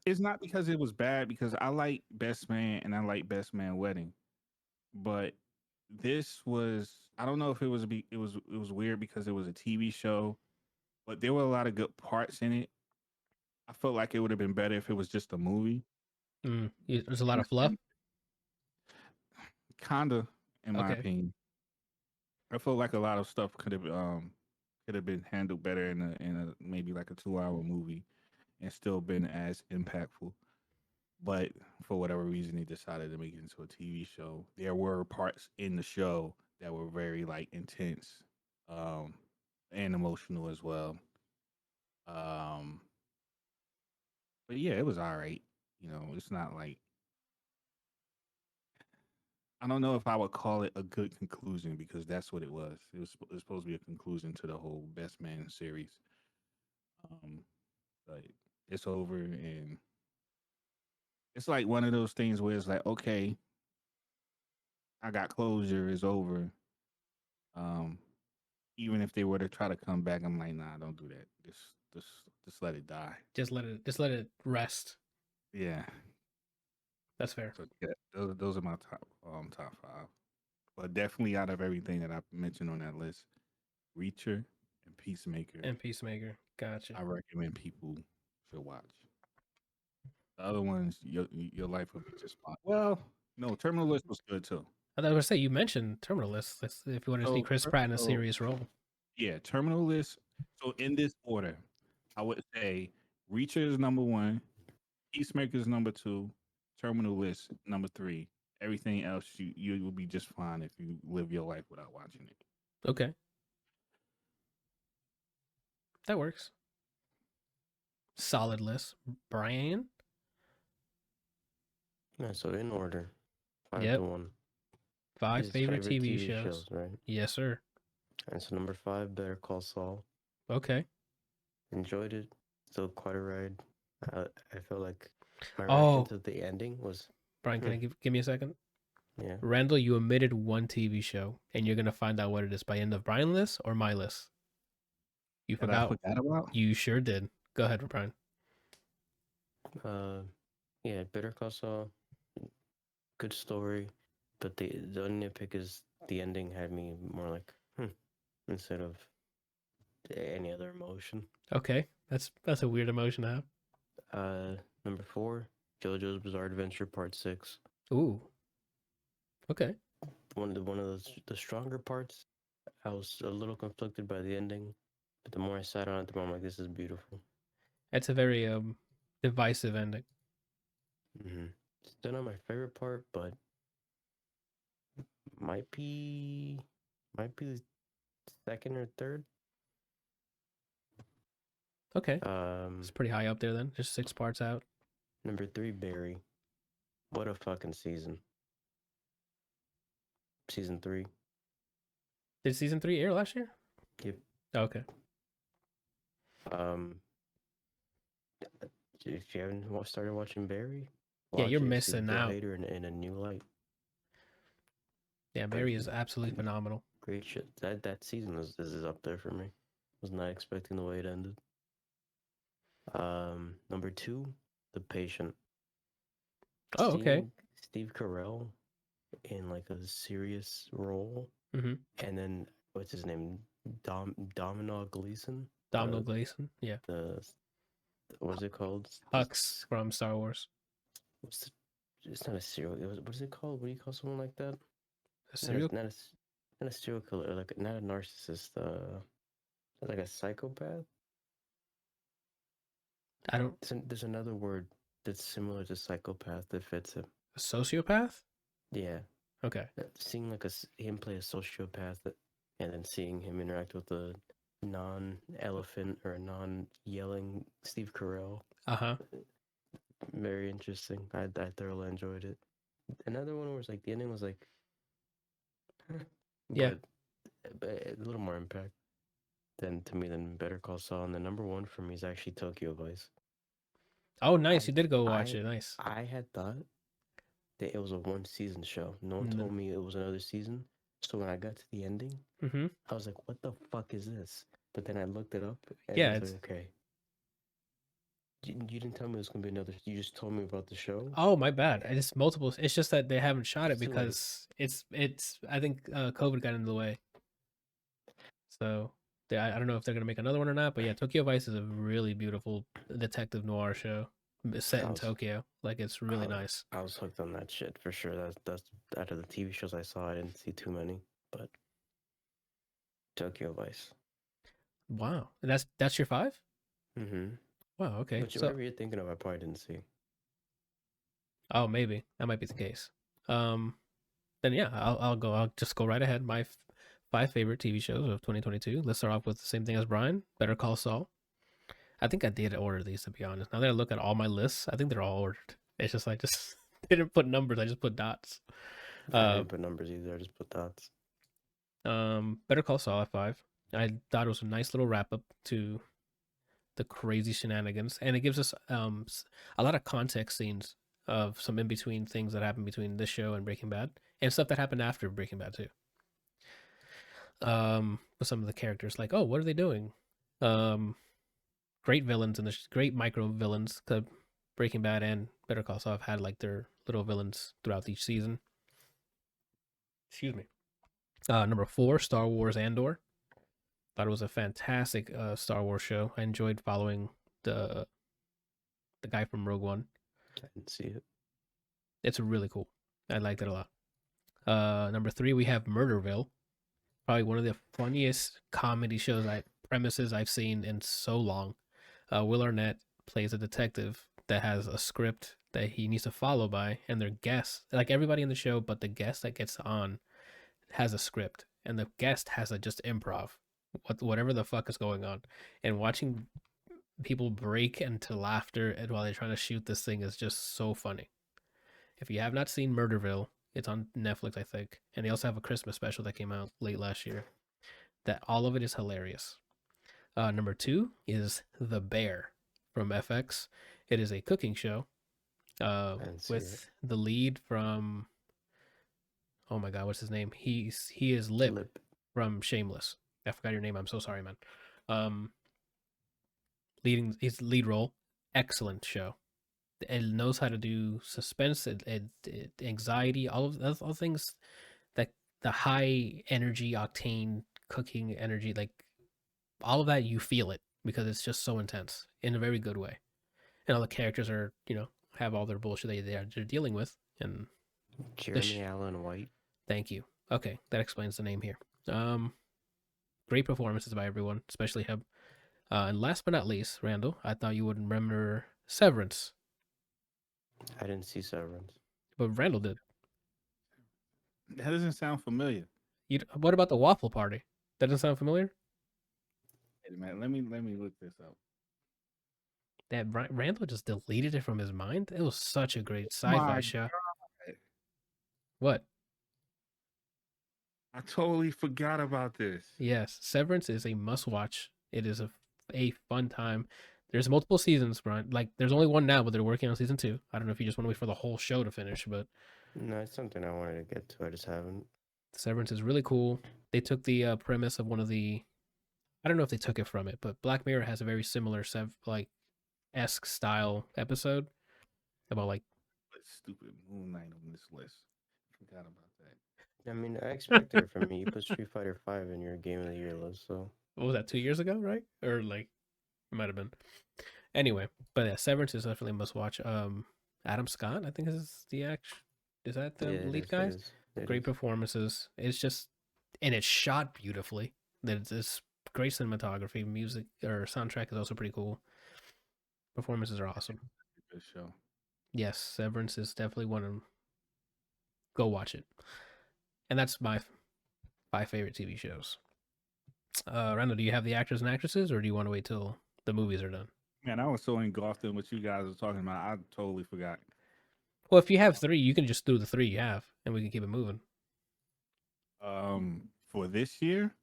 it's not because it was bad. Because I like Best Man and I like Best Man Wedding, but this was, I don't know if it was it was weird because it was a TV show, but there were a lot of good parts in it. I felt like it would have been better if it was just a movie. There's a lot of fluff. Kinda, in my Okay, opinion, I felt like a lot of stuff could have been handled better in a maybe like a 2 hour movie and still been as impactful. But for whatever reason, they decided to make it into a TV show. There were parts in the show that were very like intense, um, and emotional as well. Um, but yeah, it was all right. You know, it's not like, I don't know if I would call it a good conclusion because that's what it was. It was supposed to be a conclusion to the whole Best Man series. Um, but it's over, and it's like one of those things where it's like, okay, I got closure. It's over. Um, Even if they were to try to come back, I'm like, nah, don't do that. Just, just let it die. just let it rest. Yeah. That's fair. So yeah, those are my top five. But definitely out of everything that I mentioned on that list, Reacher and Peacemaker, And Peacemaker, gotcha. I recommend people should watch. The other ones, your life will be just fine. Well, no, Terminal List was good too. I thought I was gonna say you mentioned Terminal List. If you want to see Chris Pratt in a So serious role. yeah, Terminal List. So in this order, I would say Reacher is number one, Peacemaker is number two, Terminal List number three. Everything else you will be just fine if you live your life without watching it. Okay, that works. Solid list. Brian. Yeah, so in order, 5 Yep. to 1. 5 His favorite TV shows. right? Yes, sir. And so number 5, Better Call Saul. Okay. Enjoyed it. Still quite a ride. I feel like my Oh. reaction to the ending was, Brian, can I give me a second? yeah. Randall, you omitted one TV show, and you're gonna find out what it is by end of Brian list or my list. You That I forgot. forgot about? You sure did. Go ahead, Brian. Yeah, Better Call Saul. Good story, but the only nitpick is the ending had me more like, instead of any other emotion. Okay, that's a weird emotion to have. Number 4, JoJo's Bizarre Adventure Part 6. Ooh. Okay. One of the stronger parts. I was a little conflicted by the ending, but the more I sat on it, the more I'm like, this is beautiful. That's a very divisive ending. Mm-hmm. Still not my favorite part, but might be the second or third. Okay. It's pretty high up there then. Just 6 parts out. Number 3, Barry. What a fucking season. Season 3. Did season 3 air last year? Yep. Okay. If you haven't started watching Barry, Yeah, you're watch it, see missing Bill out. Hader in a new light. Yeah, Barry is absolutely phenomenal. Great shit. That season is up there for me. Was not expecting the way it ended. Number 2, The Patient. Oh, okay. Steve Carell in like a serious role, Mm-hmm. and then what's his name? Domino Gleeson. Domhnall Gleeson. Yeah. What's it called? Hux from Star Wars. It's not a serial. What is it called? What do you call someone like that? A serial. Not a serial killer. Like not a narcissist. Like a psychopath. I don't. There's another word that's similar to psychopath that fits him. A sociopath. Yeah. Okay. Seeing like him play a sociopath, and then seeing him interact with a non-elephant or a non-yelling Steve Carell. Very interesting. I thoroughly enjoyed it. Another one was like the ending was like, yeah, but a little more impact than Better Call Saul. And the number 1 for me is actually Tokyo Vice. Oh, nice! You did go watch it. Nice. I had thought that it was a 1-season show. No one told me it was another season. So when I got to the ending, I was like, "What the fuck is this?" But then I looked it up. And yeah, it's like, okay. You didn't tell me it was gonna be another. You just told me about the show. Oh, my bad. It's multiple. It's just that they haven't shot it because it's. I think COVID got in the way. So I don't know if they're gonna make another one or not. But yeah, Tokyo Vice is a really beautiful detective noir show set in Tokyo. Like it's really nice. I was hooked on that shit for sure. That's out of the TV shows I saw, I didn't see too many, but Tokyo Vice. Wow, and that's your 5? Mm-hmm. Wow. Okay. Whatever you're thinking of, I probably didn't see. Oh, maybe that might be the case. Then yeah, I'll just go right ahead. My 5 favorite TV shows of 2022. Let's start off with the same thing as Brian. Better Call Saul. I think I did order these, to be honest. Now that I look at all my lists, I think they're all ordered. It's just I just didn't put numbers. I just put dots. I didn't put numbers either. I just put dots. Better Call Saul at 5. I thought it was a nice little wrap up to the crazy shenanigans, and it gives us a lot of context scenes of some in between things that happened between this show and Breaking Bad, and stuff that happened after Breaking Bad too. With some of the characters, like, oh, what are they doing? Great villains and great micro villains. Breaking Bad and Better Call Saul have had like their little villains throughout each season. Excuse me. Number 4, Star Wars Andor. Thought it was a fantastic Star Wars show. I enjoyed following the guy from Rogue One. I didn't see it. It's really cool. I liked it a lot. Number 3, we have Murderville. Probably one of the funniest comedy premises I've seen in so long. Will Arnett plays a detective that has a script that he needs to follow by, and their guests, like everybody in the show, but the guest that gets on has a script, and the guest has to just improv whatever the fuck is going on, and watching people break into laughter and while they're trying to shoot this thing is just so funny. If you have not seen Murderville, it's on Netflix, I think, and they also have a Christmas special that came out late last year. That all of it is hilarious. Number 2 is The Bear from FX. It is a cooking show with the lead from, oh my god, what's his name? He is Lip from Shameless. I forgot your name. I'm so sorry, man. Leading his lead role, excellent show. It knows how to do suspense, anxiety, all things that the high energy octane cooking energy, like all of that, you feel it because it's just so intense in a very good way. And all the characters are, have all their bullshit they're dealing with. And Jeremy Allen White. Thank you. Okay, that explains the name here. Great performances by everyone, especially him. And last but not least, Randall, I thought you would remember Severance. I didn't see Severance, but Randall did. That doesn't sound familiar. What about the Waffle Party? That doesn't sound familiar? Hey, man, let me look this up. that Randall just deleted it from his mind. It was such a great sci-fi My show. God. What? I totally forgot about this. Yes, Severance is a must-watch. It is a fun time. There's multiple seasons, Brian. Like, there's only one now, but they're working on season 2. I don't know if you just want to wait for the whole show to finish, but No, it's something I wanted to get to. I just haven't. Severance is really cool. They took the premise of one of the, I don't know if they took it from it, but Black Mirror has a very similar esque style episode about like, But stupid Moon Knight on this list. Forgot about that. I mean, I expected it from you. You put Street Fighter 5 in your Game of the Year list, so. what was that, 2 years ago, right? Or like, it might have been. Anyway, but yeah, Severance is definitely a must watch. Adam Scott, I think is the is that the Yeah, lead it guy? is. It Great is. performances. It's just, and it's shot beautifully. It's great cinematography. Music or soundtrack is also pretty cool. Performances are awesome. Good show. Yes, Severance is definitely one of them. Go watch it. And that's my 5 favorite TV shows. Randall, do you have the actors and actresses, or do you want to wait till the movies are done? Man, I was so engulfed in what you guys were talking about. I totally forgot. Well, if you have 3, you can just do the 3 you have, and we can keep it moving. For this year?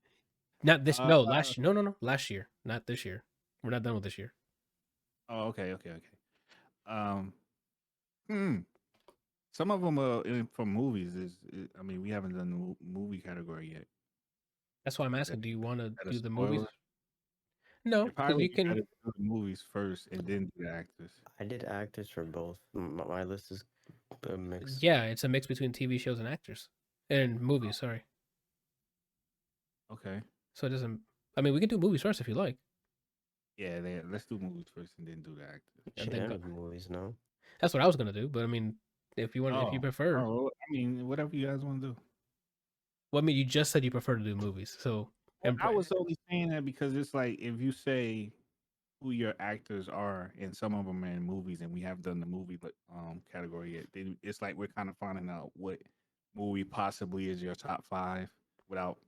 Not this. No, last year. No. Last year, not this year. We're not done with this year. Oh, okay. Some of them are from movies. I mean, we haven't done the movie category yet. That's why I'm asking. Do you want to do the spoiler? movies? No, because Probably you can. do the movies first and then do the actors. I did actors for both. My list is a mix. Yeah, it's a mix between TV shows and actors and movies. Sorry. Okay. So it doesn't. I mean, we can do movies first if you like. Yeah, let's do movies first and then do the actors. Should then end with movies, no? That's what I was gonna do. But I mean, if you want, if you prefer. Oh, I mean, whatever you guys want to do. Well, I mean, you just said you prefer to do movies, so. Well, I was only saying that because it's like if you say who your actors are, and some of them are in movies, and we have done the movie category yet, then it's like we're kind of finding out what movie possibly is your top 5 without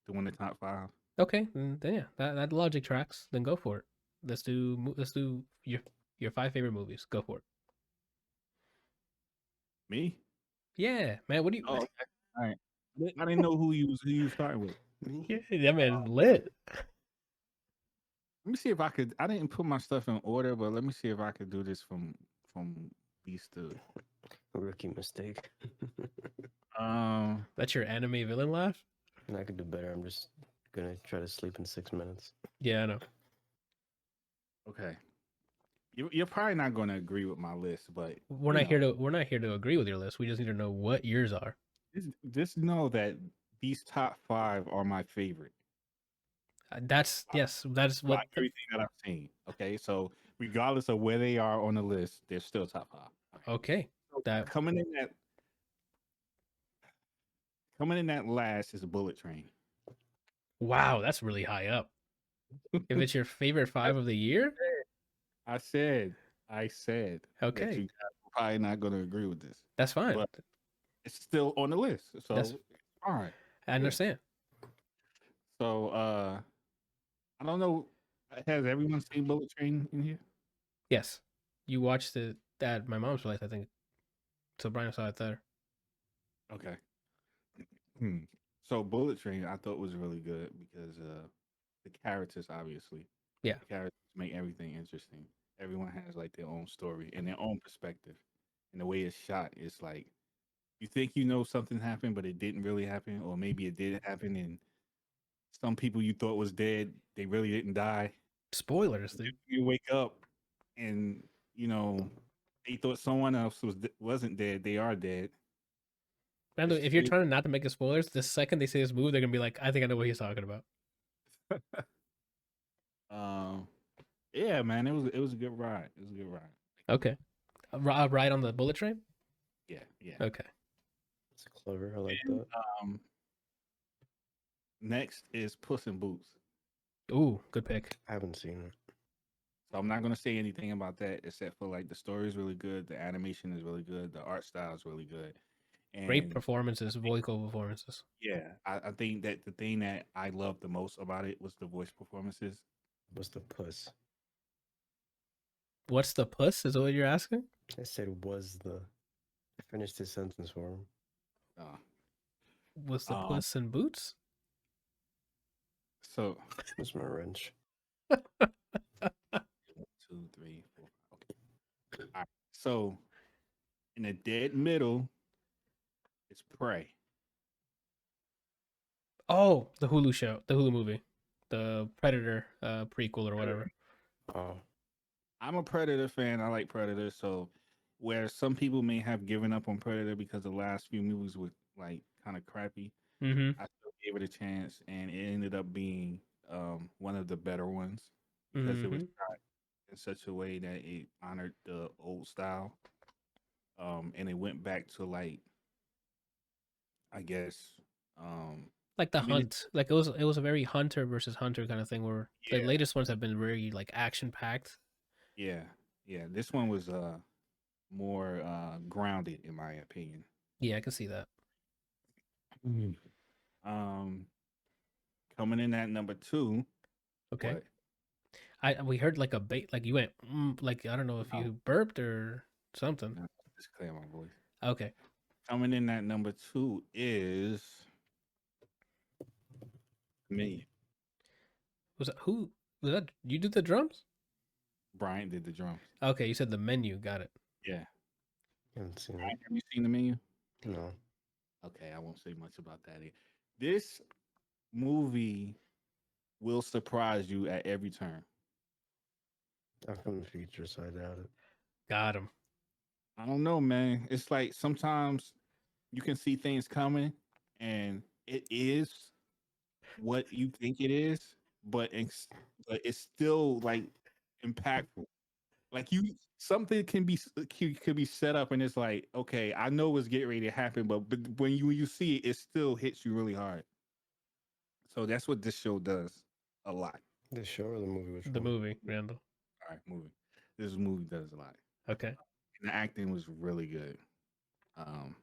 doing the top 5. Okay, then yeah, that logic tracks. Then go for it. Let's do your 5 favorite movies. Go for it. Me? Yeah, man. What do you? Oh, okay. All right. I didn't know who you starting with. Yeah, that man's lit. Let me see if I could. I didn't put my stuff in order, but let me see if I could do this from least to Rookie mistake. That's your anime villain laugh. And I could do better. I'm just gonna try to sleep in 6 minutes. Yeah, I know. Okay. You're probably not going to agree with my list, but we're not here to agree with your list. We just need to know what yours are. Just know that these top 5 are my favorite. That's what everything that I've seen. Okay, so regardless of where they are on the list, they're still top 5. Okay, so coming in that last is Bullet Train. Wow, that's really high up. If it's your favorite 5 of the year, I said. Okay, that you guys are probably not going to agree with this. That's fine. But it's still on the list, so all right. I understand. So I don't know. Has everyone seen Bullet Train in here? Yes, you watched it at my mom's place, I think. So Brian saw it there. Okay. So Bullet Train, I thought was really good because the characters, obviously. Yeah. The characters make everything interesting. Everyone has like their own story and their own perspective, and the way it's shot is like you think you know something happened, but it didn't really happen, or maybe it did happen, and some people you thought was dead, they really didn't die. Spoilers, dude. You wake up and they thought someone else wasn't dead. They are dead. And if you're trying not to make it spoilers, the second they say this move, they're gonna be like, "I think I know what he's talking about." Yeah, man, it was a good ride. It was a good ride. Okay, a ride on the Bullet Train. Yeah. Okay, it's clever. I like that. Next is Puss in Boots. Ooh, good pick. I haven't seen it, so I'm not gonna say anything about that except for like the story is really good, the animation is really good, the art style is really good. And great performances, vocal performances. Yeah, I think that the thing that I loved the most about it was the voice performances. Was the puss. What's the puss? Is what you're asking? I said was the. I finished his sentence for him. Uh, Was the um, puss in boots? so Where's my wrench? 2, 3, 4. Okay. All right. So in the dead middle, it's Prey. Oh, the Hulu show, the Hulu movie, the Predator prequel or whatever. Oh, I'm a Predator fan. I like Predator. So where some people may have given up on Predator because the last few movies were like kind of crappy, Mm-hmm. I still gave it a chance, and it ended up being one of the better ones because it was Mm-hmm. shot in such a way that it honored the old style, and it went back to like, I guess, um, Like the I mean, hunt, like it was a very hunter versus hunter kind of thing. Where the yeah, latest ones have been very like action packed. yeah, yeah. This one was more grounded, in my opinion. Yeah, I can see that. Um, coming in at number 2, Okay, what? we heard like a bait, like you went like I don't know if No, you burped or something. no, just clear my voice. Okay, Coming in at number 2 is me. was that who? Was that you did the drums? Brian did the drums. Okay, you said the menu. Got it. Yeah. I haven't seen Brian, it. have you seen the menu? No. Okay, I won't say much about that. This movie will surprise you at every turn. I've come to feature, so I doubt it. Got him. I don't know, man. It's like sometimes you can see things coming and it is what you think it is, but it's still like impactful. Like something could be set up and it's like, okay, I know what's getting ready to happen, but when you see it, it still hits you really hard. So that's what this show does a lot. The show or the movie? Which The one? movie, Randall. All right, movie. This movie does a lot. Okay. And the acting was really good. Um,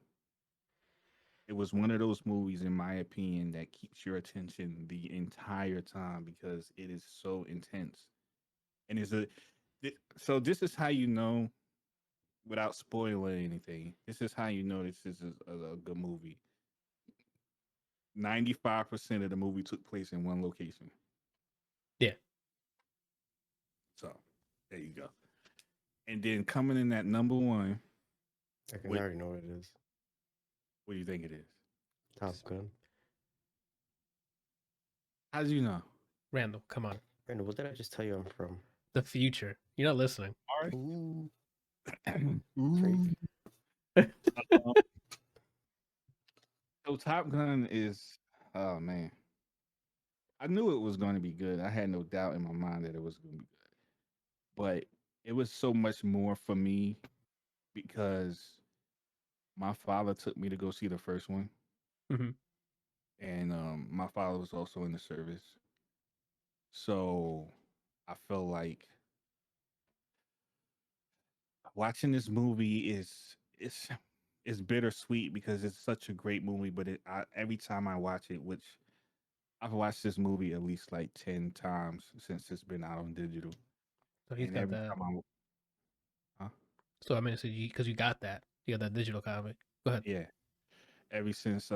it was one of those movies, in my opinion, that keeps your attention the entire time because it is so intense. And so this is how you know, without spoiling anything, this is how you know this is a good movie. 95% of the movie took place in one location. Yeah. So there you go. And then coming in at number 1, I can Wait. already know what it is. what do you think it is? Top Gun. How do you know? Randall, come on. Brandon, what did I just tell you I'm from? The future. You're not listening. All right. Ooh. Ooh. So Top Gun is, oh man, I knew it was going to be good. I had no doubt in my mind that it was going to be good, but it was so much more for me because my father took me to go see the first one, Mhm. and my father was also in the service, so I felt like watching this movie is bittersweet because it's such a great movie. But every time I watch it, which I've watched this movie at least like 10 times since it's been out on digital, So he's and got every that. time huh? So I mean, so because you got that, you got that digital comic. Go ahead. Yeah, ever since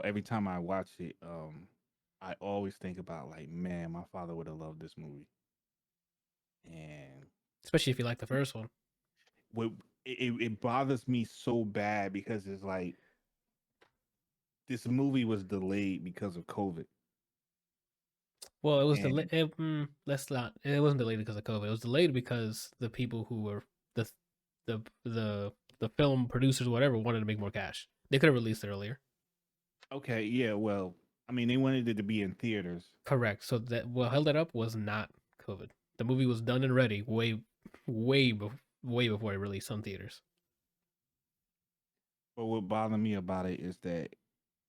every time I watch it, I always think about like, man, my father would have loved this movie, and Especially if you like the first one. what it bothers me so bad because it's like this movie was delayed because of COVID. Well, it was And delayed. Let's not. It wasn't delayed because of COVID. It was delayed because the people who were the the the the film producers, whatever, wanted to make more cash. They could have released it earlier. okay, yeah, well, I mean, they wanted it to be in theaters. Correct. So that what held it up was not COVID. The movie was done and ready way before it released on theaters. But what bothered me about it is that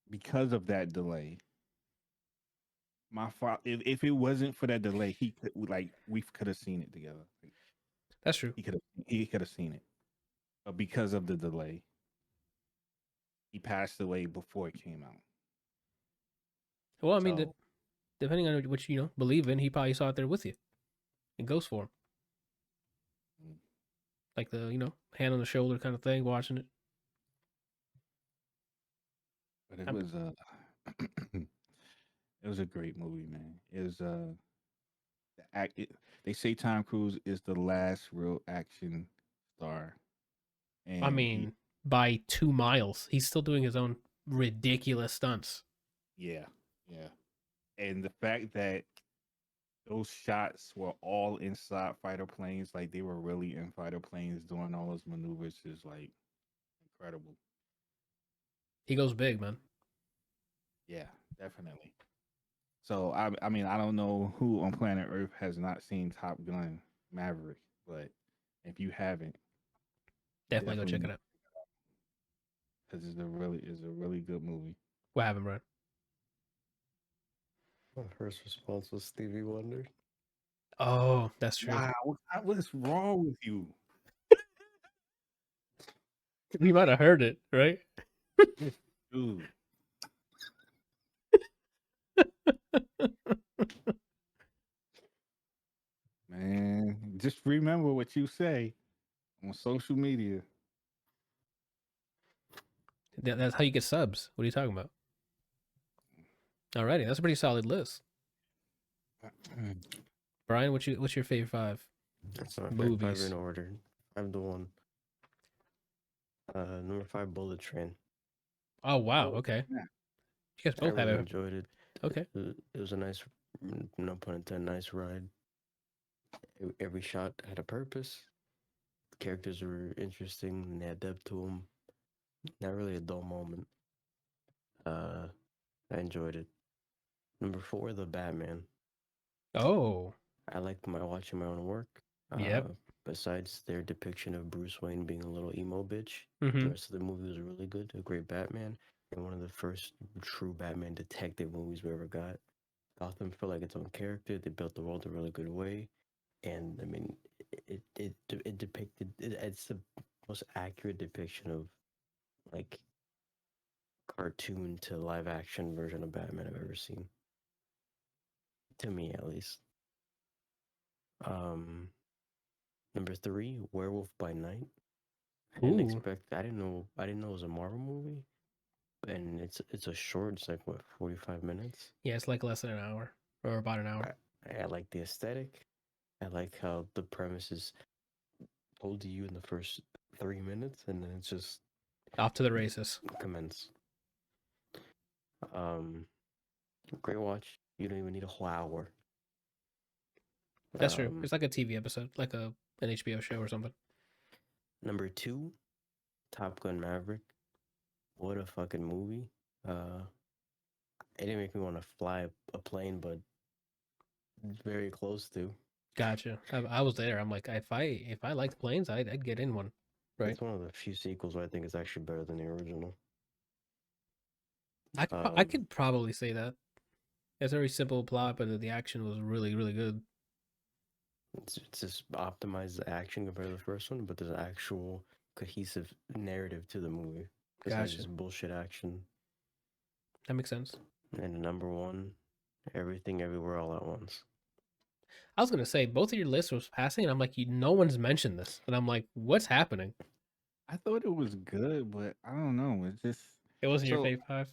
because of that delay, my father, if it wasn't for that delay, he could like we could have seen it together. Like, That's true. he could have seen it, but because of the delay, he passed away before it came out. Well, I mean, So depending on what you believe in, he probably saw it there with you in ghost form. like the hand on the shoulder kind of thing, watching it. But it was it was a great movie, man. It was they say Tom Cruise is the last real action star, I and mean, by 2 miles, he's still doing his own ridiculous stunts. yeah, yeah, and the fact that those shots were all inside fighter planes, like they were really in fighter planes doing all those maneuvers, is like incredible. He goes big, man. Yeah, definitely. So I mean, I don't know who on planet Earth has not seen Top Gun Maverick, but if you haven't, Definitely go check it out. because it's a really good movie. What happened, bro? My first response was Stevie Wonder. Oh, that's true. Wow, what is wrong with you? We might have heard it, right? Dude. Man, just remember what you say on social media. That's how you get subs. What are you talking about? Alrighty, that's a pretty solid list. Brian, what's your favorite 5? That's not movies? 5 in order. I'm the one. Number 5, Bullet Train. Oh wow, okay. Yeah. You guys both I have really it. enjoyed it. Okay. It was a nice, no pun intended, nice ride. Every shot had a purpose. The characters were interesting and they had depth to them. Not really a dull moment. I enjoyed it. Number 4, The Batman. Oh. I liked watching my own work. Yep. Besides their depiction of Bruce Wayne being a little emo bitch, Mm-hmm. the rest of the movie was really good. A great Batman, and one of the first true Batman detective movies we ever got. Gotham felt like its own character. They built the world a really good way, and I mean, it depicted it's the most accurate depiction of like cartoon to live action version of Batman I've ever seen. To me, at least. Number 3, Werewolf by Night. I didn't expect. I didn't know it was a Marvel movie, and it's a short. It's like what, 45 minutes. Yeah, it's like less than an hour or about an hour. I like the aesthetic. I like how the premise is told to you in the first 3 minutes, and then it's just off to the races. Commence. Great watch. You don't even need a whole hour. That's true. It's like a TV episode, like an HBO show or something. Number 2, Top Gun Maverick. What a fucking movie. It didn't make me want to fly a plane, but very close to. Gotcha. I was there. I'm like, if I liked planes, I'd get in one. Right. It's one of the few sequels where I think it's actually better than the original. I could probably say that. It's a very simple plot, but the action was really, really good. It's just optimized the action compared to the first one, but there's an actual cohesive narrative to the movie. It's not just bullshit action. That makes sense. And number 1, Everything Everywhere All at Once. I was gonna say both of your lists was passing, and I'm like, no one's mentioned this, and I'm like, what's happening? I thought it was good, but I don't know. It wasn't your fave 5.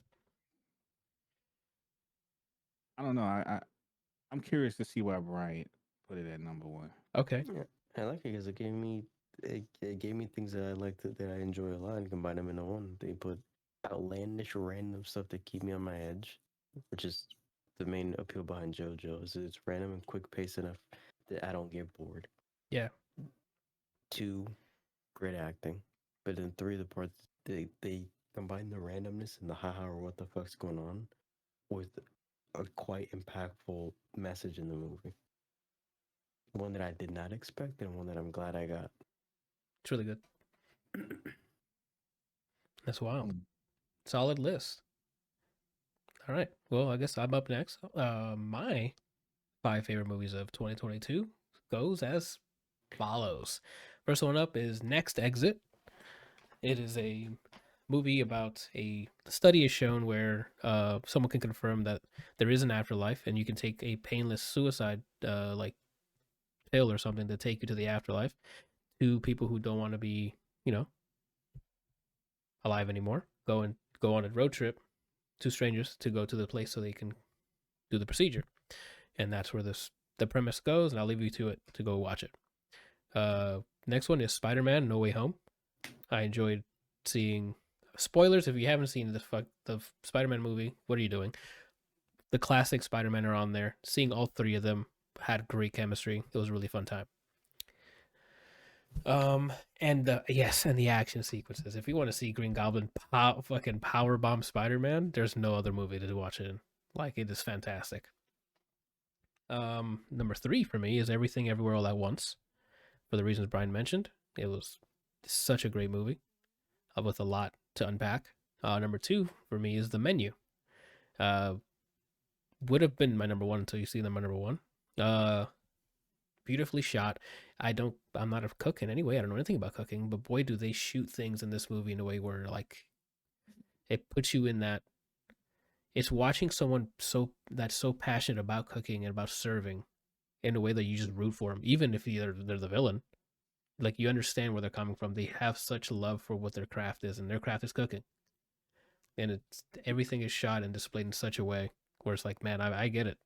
I don't know. I'm curious to see why Brian put it at number 1. Okay. Yeah, I like it because it gave me things that I liked that I enjoy a lot and combine them into one. They put outlandish, random stuff that keep me on my edge, which is the main appeal behind JoJo. Is it's random and quick pace enough that I don't get bored. Yeah. 2, great acting, but then 3, the parts they combine the randomness and the haha or what the fuck's going on with a quite impactful message in the movie. One that I did not expect and one that I'm glad I got. It's really good. That's wild. Solid list. All right. Well, I guess I'm up next. My 5 favorite movies of 2022 goes as follows. First one up is Next Exit. It is a movie about a study is shown where someone can confirm that there is an afterlife, and you can take a painless suicide like pill or something to take you to the afterlife. two people who don't want to be, alive anymore go on a road trip, two strangers, to go to the place so they can do the procedure. And that's where the premise goes, and I'll leave you to it to go watch it. Next one is Spider-Man: No Way Home. I enjoyed seeing, spoilers if you haven't seen the Spider-Man movie, what are you doing? The classic Spider-Man are on there. Seeing all three of them had great chemistry. It was a really fun time. And the action sequences. If you want to see Green Goblin fucking power bomb Spider-Man, there's no other movie to watch it in. Like, it is fantastic. Number 3 for me is Everything Everywhere All at Once, for the reasons Brian mentioned. It was such a great movie, with a lot to unpack. Number 2 for me is The Menu. Would have been my number 1 until you see my number 1. Beautifully shot. I'm not a cook in any way. I don't know anything about cooking, but boy, do they shoot things in this movie in a way where, like, it puts you in that. It's watching someone that's so passionate about cooking and about serving in a way that you just root for them, even if they're the villain. Like, you understand where they're coming from. They have such love for what their craft is, and their craft is cooking. And everything is shot and displayed in such a way where it's like, man, I get it.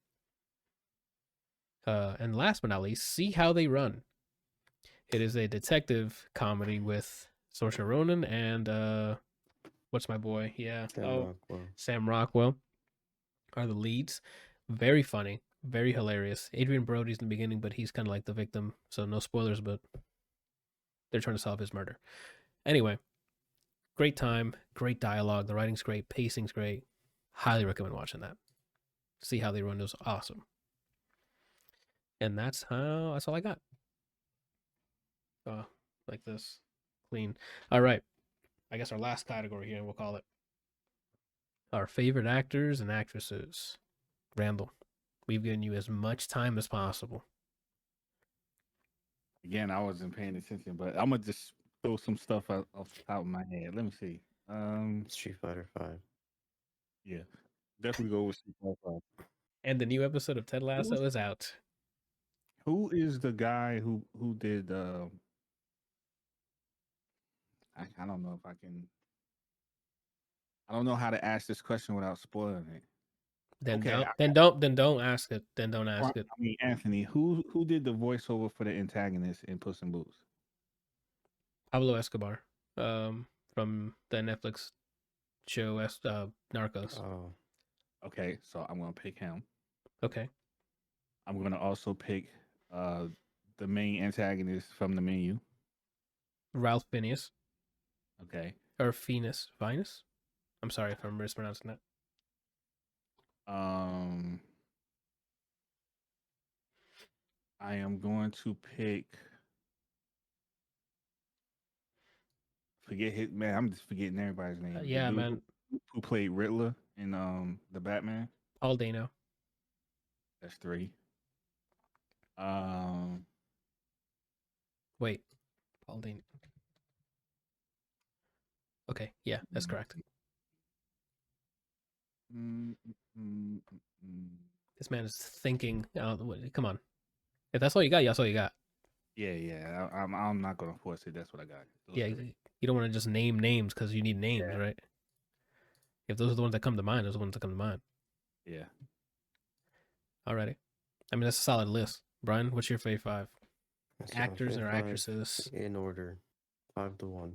And last but not least, See How They Run. It is a detective comedy with Saoirse Ronan and what's my boy? Yeah, Sam Rockwell are the leads. Very funny, very hilarious. Adrian Brody's in the beginning, but he's kind of like the victim, so no spoilers. But they're trying to solve his murder. Anyway, great time, great dialogue. The writing's great, pacing's great. Highly recommend watching that. See How They Run was awesome. And that's all I got. Like this. Clean. All right. I guess our last category here, we'll call it our favorite actors and actresses. Randall, we've given you as much time as possible. Again, I wasn't paying attention, but I'm gonna just throw some stuff out off the top of my head. Let me see. Street Fighter 5. Yeah, definitely go with Street Fighter 5. And the new episode of Ted Lasso is out. Who is the guy who did? I don't know if I can. I don't know how to ask this question without spoiling it. Then don't ask it. Then don't ask it. I mean, Anthony, who did the voiceover for the antagonist in Puss in Boots? Pablo Escobar, from the Netflix show Narcos. Oh, okay. So I'm gonna pick him. Okay. I'm gonna also pick the main antagonist from The Menu. Ralph Fiennes. Okay. Or Fiennes. I'm sorry if I'm mispronouncing that. I am going to pick. Forget his man. I'm just forgetting everybody's name. Yeah, man. Who played Riddler in the Batman? Paul Dano. That's 3. Wait, Paul Dano. Okay, yeah, that's correct. This man is thinking. Come on, if that's all you got, that's all you got. Yeah. I'm not gonna force it. That's what I got. You don't want to just name names because you need names, right? If those are the ones that come to mind, those are the ones that come to mind. Yeah. Alrighty. I mean, that's a solid list. Brian, what's your fave 5? Actors or actresses? In order, 5 to 1.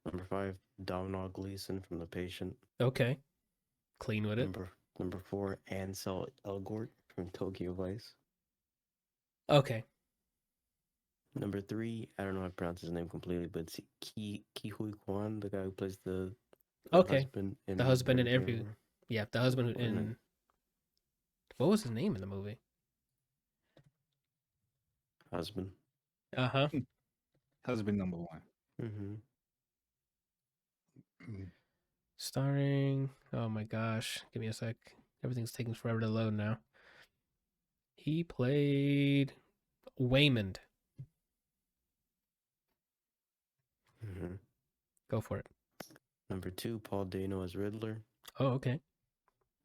Number 5, Domhnall Gleeson from The Patient. Okay. Clean with it. Number 4, Ansel Elgort from Tokyo Vice. Okay. Number 3, I don't know how to pronounce his name completely, but it's Ki Hui Kwan, the guy who plays the husband in the husband in every. Yeah, the husband in. What was his name in the movie? Husband. Husband number 1. Mm-hmm. Starring. Oh my gosh! Give me a sec. Everything's taking forever to load now. He played Waymond. Mm-hmm. Go for it. Number 2, Paul Dano as Riddler. Oh, okay.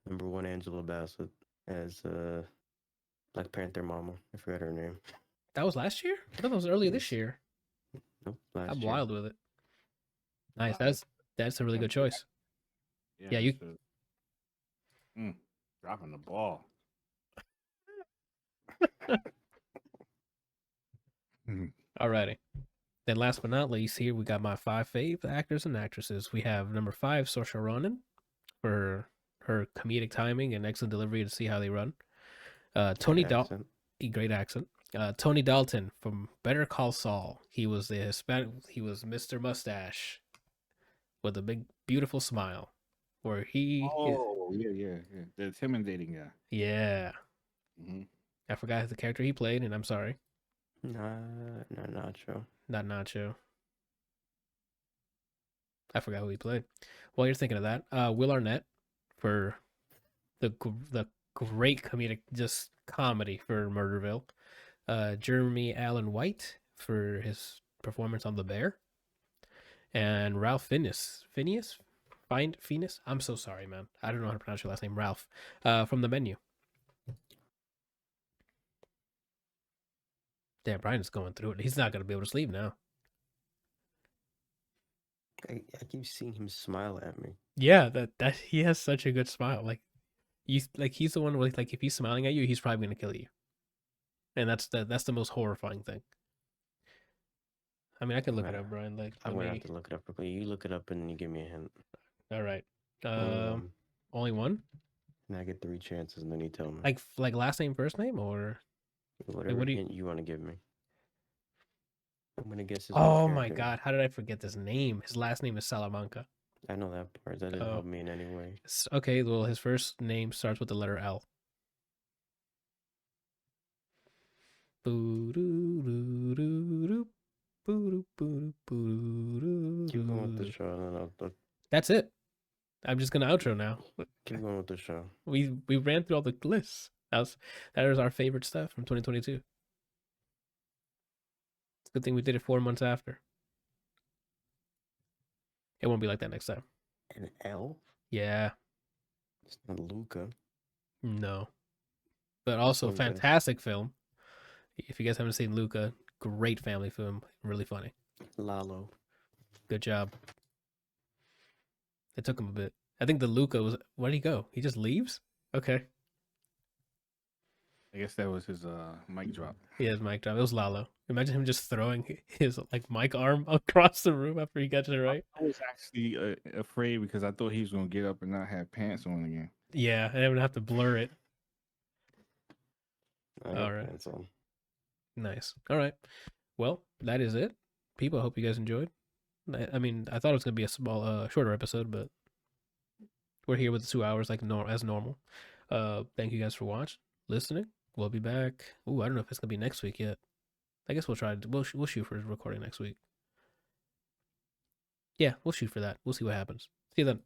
Number 1, Angela Bassett as Black Panther Mama. I forgot her name. That was last year? I thought that was earlier this Yes. year. Nope, last I'm year. wild with it. Nice. Wow. That's a really good choice. Yeah, you. Dropping the ball. Alrighty. Then last but not least, here we got my 5 fave actors and actresses. We have number 5, Saoirse Ronan, for her comedic timing and excellent delivery to see how they run. Tony Dalton, great accent. Tony Dalton from Better Call Saul. He was the Hispanic. He was Mr. Mustache with a big, beautiful smile. Where he. Yeah. The intimidating guy. Yeah. Mm-hmm. I forgot the character he played, and I'm sorry. Not Nacho. Not Nacho. I forgot who he played. While you're thinking of that, Will Arnett for the great comedic just comedy for Murderville. Jeremy Allen White for his performance on The Bear, and Ralph Fiennes. Fiennes. I'm so sorry, man. I don't know how to pronounce your last name. Ralph, from The Menu. Damn, Brian's going through it. He's not gonna be able to sleep now. I keep seeing him smile at me. Yeah, that he has such a good smile. Like he's the one with, like, if he's smiling at you, he's probably gonna kill you. And that's the most horrifying thing. I mean, I can look it up, Brian. Like, I'm gonna have to look it up quickly. You look it up and you give me a hint. All right. Only one? And I get 3 chances, and then you tell me. Like last name, first name, or whatever hint you want to give me. I'm gonna guess his Oh my god, how did I forget this name? His last name is Salamanca. I know that part. That didn't help me in any way. Okay, well, his first name starts with the letter L. Keep going with the show. That's it. I'm just gonna outro now. Keep going with the show. We ran through all the lists. That was our favorite stuff from 2022. It's a good thing we did it 4 months after. It won't be like that next time. An L? Yeah. It's not Luca. No. But also fantastic film. If you guys haven't seen Luca, great family film. Really funny. Lalo. Good job. It took him a bit. I think the Luca was... Where'd he go? He just leaves? Okay. I guess that was his mic drop. Yeah, his mic drop. It was Lalo. Imagine him just throwing his mic arm across the room after he gets it right. I was actually afraid because I thought he was going to get up and not have pants on again. Yeah, and I'm going to have to blur it. All right. Pants on. Nice. All right. Well, that is it. People, I hope you guys enjoyed. I mean, I thought it was going to be a small, shorter episode, but we're here with 2 hours as normal. Thank you guys for listening. We'll be back. Ooh, I don't know if it's going to be next week yet. I guess we'll try. We'll shoot for recording next week. Yeah, we'll shoot for that. We'll see what happens. See you then.